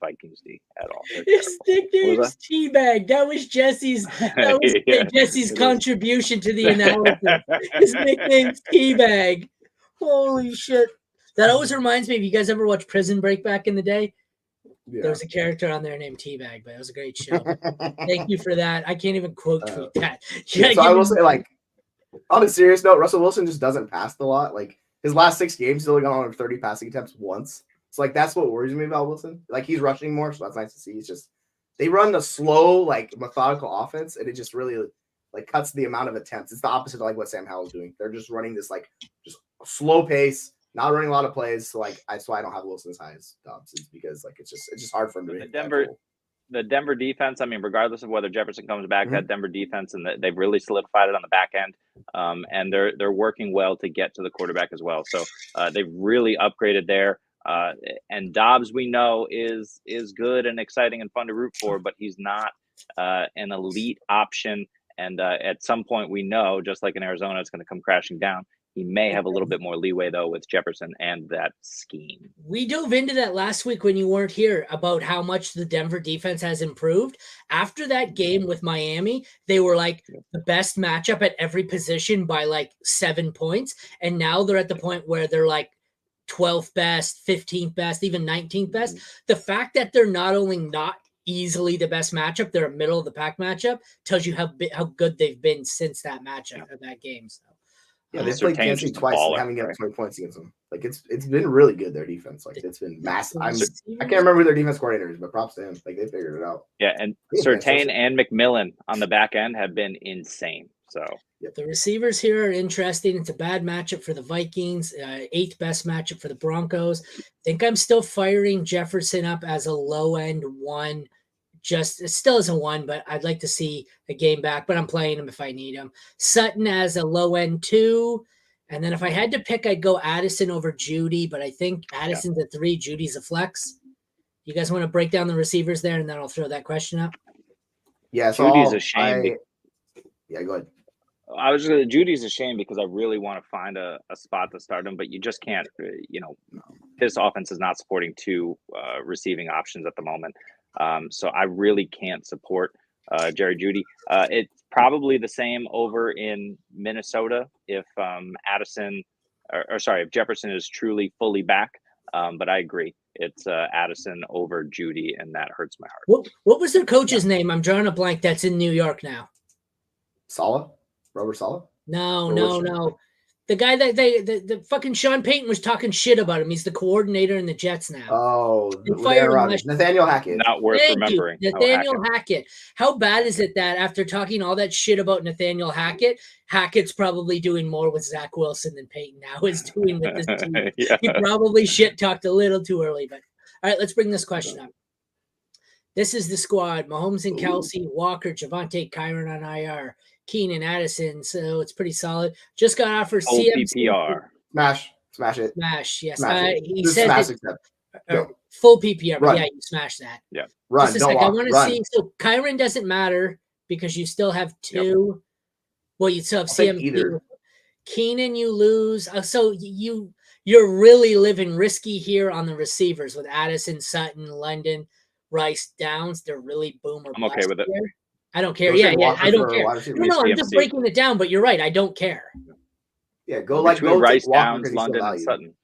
Vikings D at all. His nickname is Teabag. That was Jesse's. Jesse's contribution to the analysis. His nickname's Teabag. Holy shit! That always reminds me. Have you guys ever watched Prison Break back in the day? Yeah. There was a character on there named Teabag, but it was a great show. Thank you for that. I can't even quote tweet that. So I will say, like, on a serious note, Russell Wilson just doesn't pass a lot. Like his last 6 games, he's only gone on 30 passing attempts once. So like that's what worries me about Wilson. Like he's rushing more, so that's nice to see. He's just they run the slow, like methodical offense, and it just really like cuts the amount of attempts. It's the opposite of like what Sam Howell's doing. They're just running this like just slow pace. Not running a lot of plays, so like that's why I don't have Wilson as high as Dobbs is because like it's just hard for him to make the Denver defense. I mean, regardless of whether Jefferson comes back, that Denver defense and they've really solidified it on the back end, and they're working well to get to the quarterback as well. So they've really upgraded there. And Dobbs, we know, is good and exciting and fun to root for, but he's not an elite option. And at some point, we know, just like in Arizona, it's going to come crashing down. He may have a little bit more leeway, though, with Jefferson and that scheme. We dove into that last week when you weren't here about how much the Denver defense has improved. After that game with Miami, they were like the best matchup at every position by like 7 points. And now they're at the point where they're like 12th best, 15th best, even 19th best. The fact that they're not only not easily the best matchup, they're a middle of the pack matchup, tells you how good they've been since that matchup of that game. So yeah, they played Kansas City twice and haven't gotten 20 points against them. Like it's been really good, their defense. Like it's been massive. I can't remember who their defense coordinator is, but props to him. Like they figured it out. Yeah, and Surtain and McMillan on the back end have been insane. So the receivers here are interesting. It's a bad matchup for the Vikings, 8th best matchup for the Broncos. I think I'm still firing Jefferson up as a low end 1. Just it still isn't 1, but I'd like to see a game back, but I'm playing him if I need him. Sutton as a low end 2. And then if I had to pick, I'd go Addison over Judy, but I think Addison's a 3, Judy's a flex. You guys want to break down the receivers there, and then I'll throw that question up? Yeah, so Judy's a shame. Yeah, go ahead. Judy's a shame because I really want to find a spot to start him, but you just can't. This offense is not supporting 2 receiving options at the moment. So I really can't support Jerry Jeudy. It's probably the same over in Minnesota if if Jefferson is truly fully back. But I agree. It's Addison over Jeudy, and that hurts my heart. What was their coach's name? I'm drawing a blank. That's in New York now. Saleh? Robert Saleh? No. The guy that the fucking Sean Payton was talking shit about him. He's the coordinator in the Jets now. Oh, Nathaniel Hackett. Not worth remembering. Nathaniel Hackett. How bad is it that after talking all that shit about Nathaniel Hackett, Hackett's probably doing more with Zach Wilson than Payton now is doing with this team. Yeah. He probably shit talked a little too early. But all right, let's bring this question up. This is the squad: Mahomes and Kelsey, Walker, Javonte, Kyron on IR. Keenan, Addison, so it's pretty solid. Just got offered CMC. PPR. Smash it. Smash, yes. He said full PPR. Run. Yeah, you smash that. Yeah. Run. Just a sec. I want to see. So Kyron doesn't matter because you still have 2. Yep. Well, you still have CMC. Keenan, you lose. So you're really living risky here on the receivers with Addison, Sutton, London, Rice, Downs. They're really boomer. I'm okay with it. Here. I don't care. Yeah, I don't care. No, I'm just breaking it down, but you're right. I don't care. Yeah, go Rice, Downs, London, and Sutton.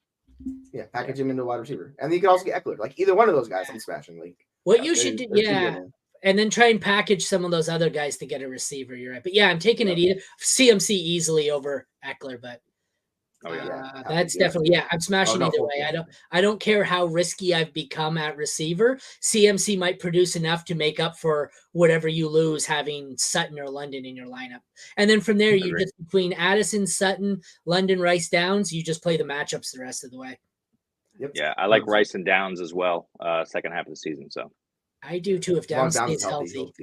Yeah, package him into a wide receiver. And you can also get Eckler. Like either one of those guys, I'm smashing. Like what you should do, and then try and package some of those other guys to get a receiver. You're right. But yeah, I'm taking it either CMC easily over Eckler, but that's definitely I'm smashing either way. I don't care how risky I've become at receiver. CMC might produce enough to make up for whatever you lose having Sutton or London in your lineup. And then from there, you just between Addison, Sutton, London, Rice, Downs, you just play the matchups the rest of the way. Yep. Yeah, I like Rice and Downs as well. Second half of the season, so I do too. If Downs stays healthy.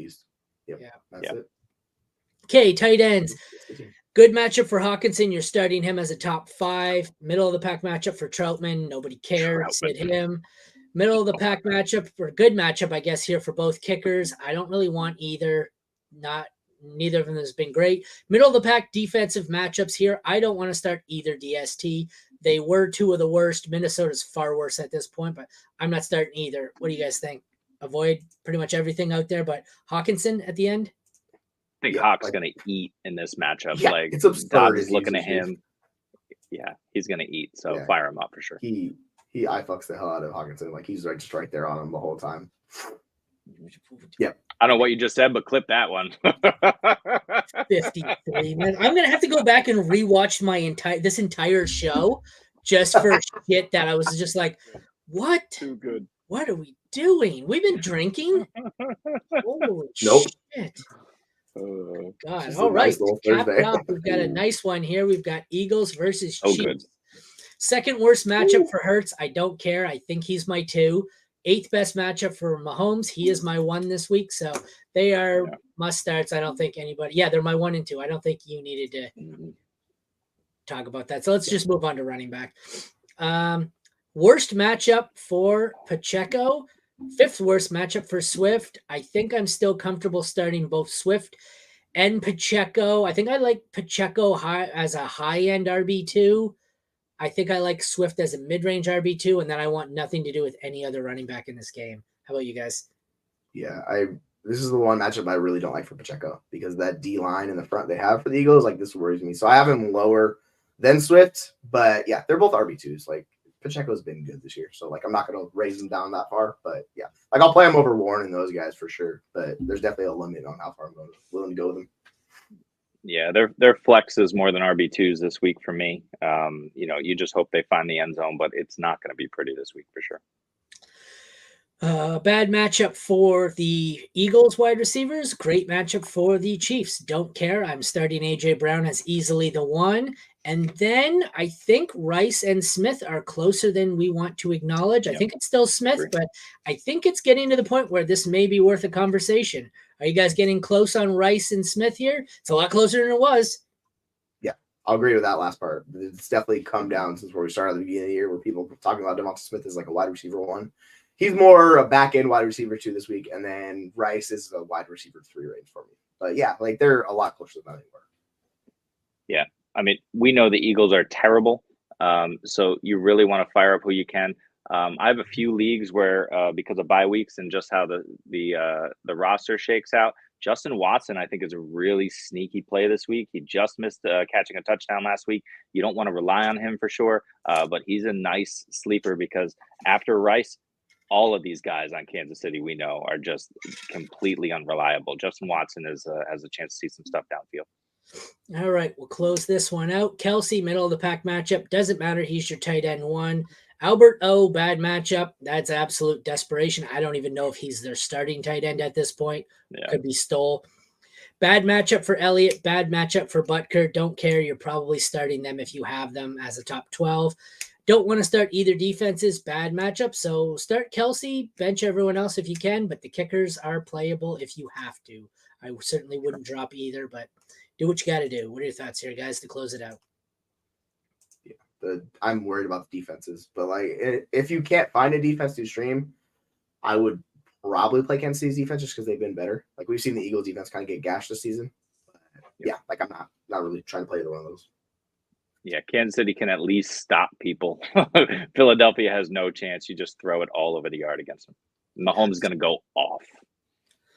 Yep. Yeah. That's it. Okay, tight ends. Good matchup for Hawkinson. You're starting him as a top 5. Middle of the pack matchup for Troutman. Nobody cares. Sit him. Middle of the pack matchup for a good matchup, I guess, here for both kickers. I don't really want either. Neither of them has been great. Middle of the pack defensive matchups here. I don't want to start either DST. They were 2 of the worst. Minnesota's far worse at this point, but I'm not starting either. What do you guys think? Avoid pretty much everything out there, but Hawkinson at the end? I think Hawk's going to eat in this matchup. Yeah, like it's absurd. Dobbs is looking at him. Yeah, he's going to eat. So fire him up for sure. He eye fucks the hell out of Hawkinson. Like he's just right there on him the whole time. Yep. I don't know what you just said, but clip that one. 53. Man, I'm gonna have to go back and rewatch this entire show just for shit that I was just like, what? Too good. What are we doing? We've been drinking. Holy Nope. shit. God. All All right. Nice We've got a nice one here. We've got Eagles versus Chiefs. Good. Second worst matchup for Hurts. I don't care. I think he's my 2. 8th best matchup for Mahomes. He is my 1 this week. So they are must starts. I don't think anybody. Yeah, they're my 1 and 2. I don't think you needed to talk about that. So let's just move on to running back. Worst matchup for Pacheco. 5th worst matchup for Swift. I think I'm still comfortable starting both Swift and Pacheco. I think I like Pacheco as a high-end RB2. I think I like Swift as a mid-range RB2, and then I want nothing to do with any other running back in this game. How about you guys? Yeah, this is the one matchup I really don't like for Pacheco because that D line in the front they have for the Eagles, like this worries me. So I have him lower than Swift, but yeah, they're both RB2s. Like Pacheco's been good this year, so like I'm not going to raise him down that far, but yeah, like I'll play him over Warren and those guys for sure. But there's definitely a limit on how far I'm willing to go with him. Yeah, their flex is more than RB2s this week for me. You just hope they find the end zone, but it's not going to be pretty this week for sure. Bad matchup for the Eagles wide receivers. Great matchup for the Chiefs. Don't care. I'm starting A.J. Brown as easily the one. And then I think Rice and Smith are closer than we want to acknowledge. I think it's still Smith, but I think it's getting to the point where this may be worth a conversation. Are you guys getting close on Rice and Smith here? It's a lot closer than it was. Yeah, I'll agree with that last part. It's definitely come down since where we started at the beginning of the year where people were talking about Devonta Smith as like a wide receiver 1. He's more a back-end wide receiver 2 this week, and then Rice is a wide receiver 3 range for me. But yeah, like they're a lot closer than they were. Yeah, I mean, we know the Eagles are terrible, so you really want to fire up who you can. I have a few leagues where because of bye weeks and just how the roster shakes out, Justin Watson I think is a really sneaky play this week. He just missed catching a touchdown last week. You don't want to rely on him for sure, but he's a nice sleeper because after Rice, all of these guys on Kansas City we know are just completely unreliable. Justin Watson has a chance to see some stuff downfield. All right, we'll close this one out. Kelsey, middle of the pack matchup. Doesn't matter. He's your tight end 1. Albert O, bad matchup. That's absolute desperation. I don't even know if he's their starting tight end at this point. Yeah. Could be Stoll. Bad matchup for Elliott. Bad matchup for Butker. Don't care. You're probably starting them if you have them as a top 12. Don't want to start either defenses. Bad matchup. So start Kelsey. Bench everyone else if you can, but the kickers are playable if you have to. I certainly wouldn't drop either, but do what you got to do. What are your thoughts here, guys, to close it out? Yeah, I'm worried about the defenses, but like if you can't find a defense to stream, I would probably play Kansas City's defense just because they've been better. Like we've seen the Eagles defense kind of get gashed this season. But yeah, like I'm not really trying to play either one of those. Yeah, Kansas City can at least stop people. Philadelphia has no chance. You just throw it all over the yard against them. Mahomes is going to go off.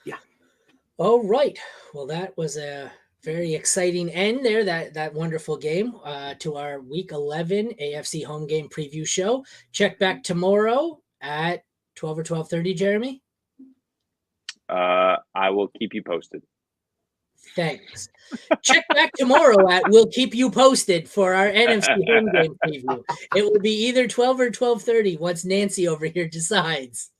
Yeah. All right. Well, that was a very exciting end there, that wonderful game to our Week 11 AFC Home Game preview show. Check back tomorrow at 12 or 12:30, Jeremy? I will keep you posted. Thanks. Check back tomorrow at We'll Keep You Posted for our NFC Home Game preview. It will be either 12 or 12:30 once Nancy over here decides.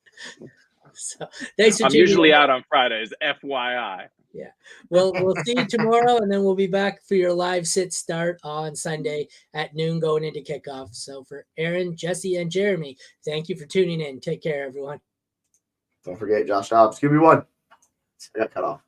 So thanks for I'm usually out on Fridays, FYI. Yeah. Well, we'll see you tomorrow, and then we'll be back for your live sit start on Sunday at noon going into kickoff. So for Aaron, Jesse, and Jeremy, thank you for tuning in. Take care, everyone. Don't forget Josh Dobbs, QB1. I got cut off.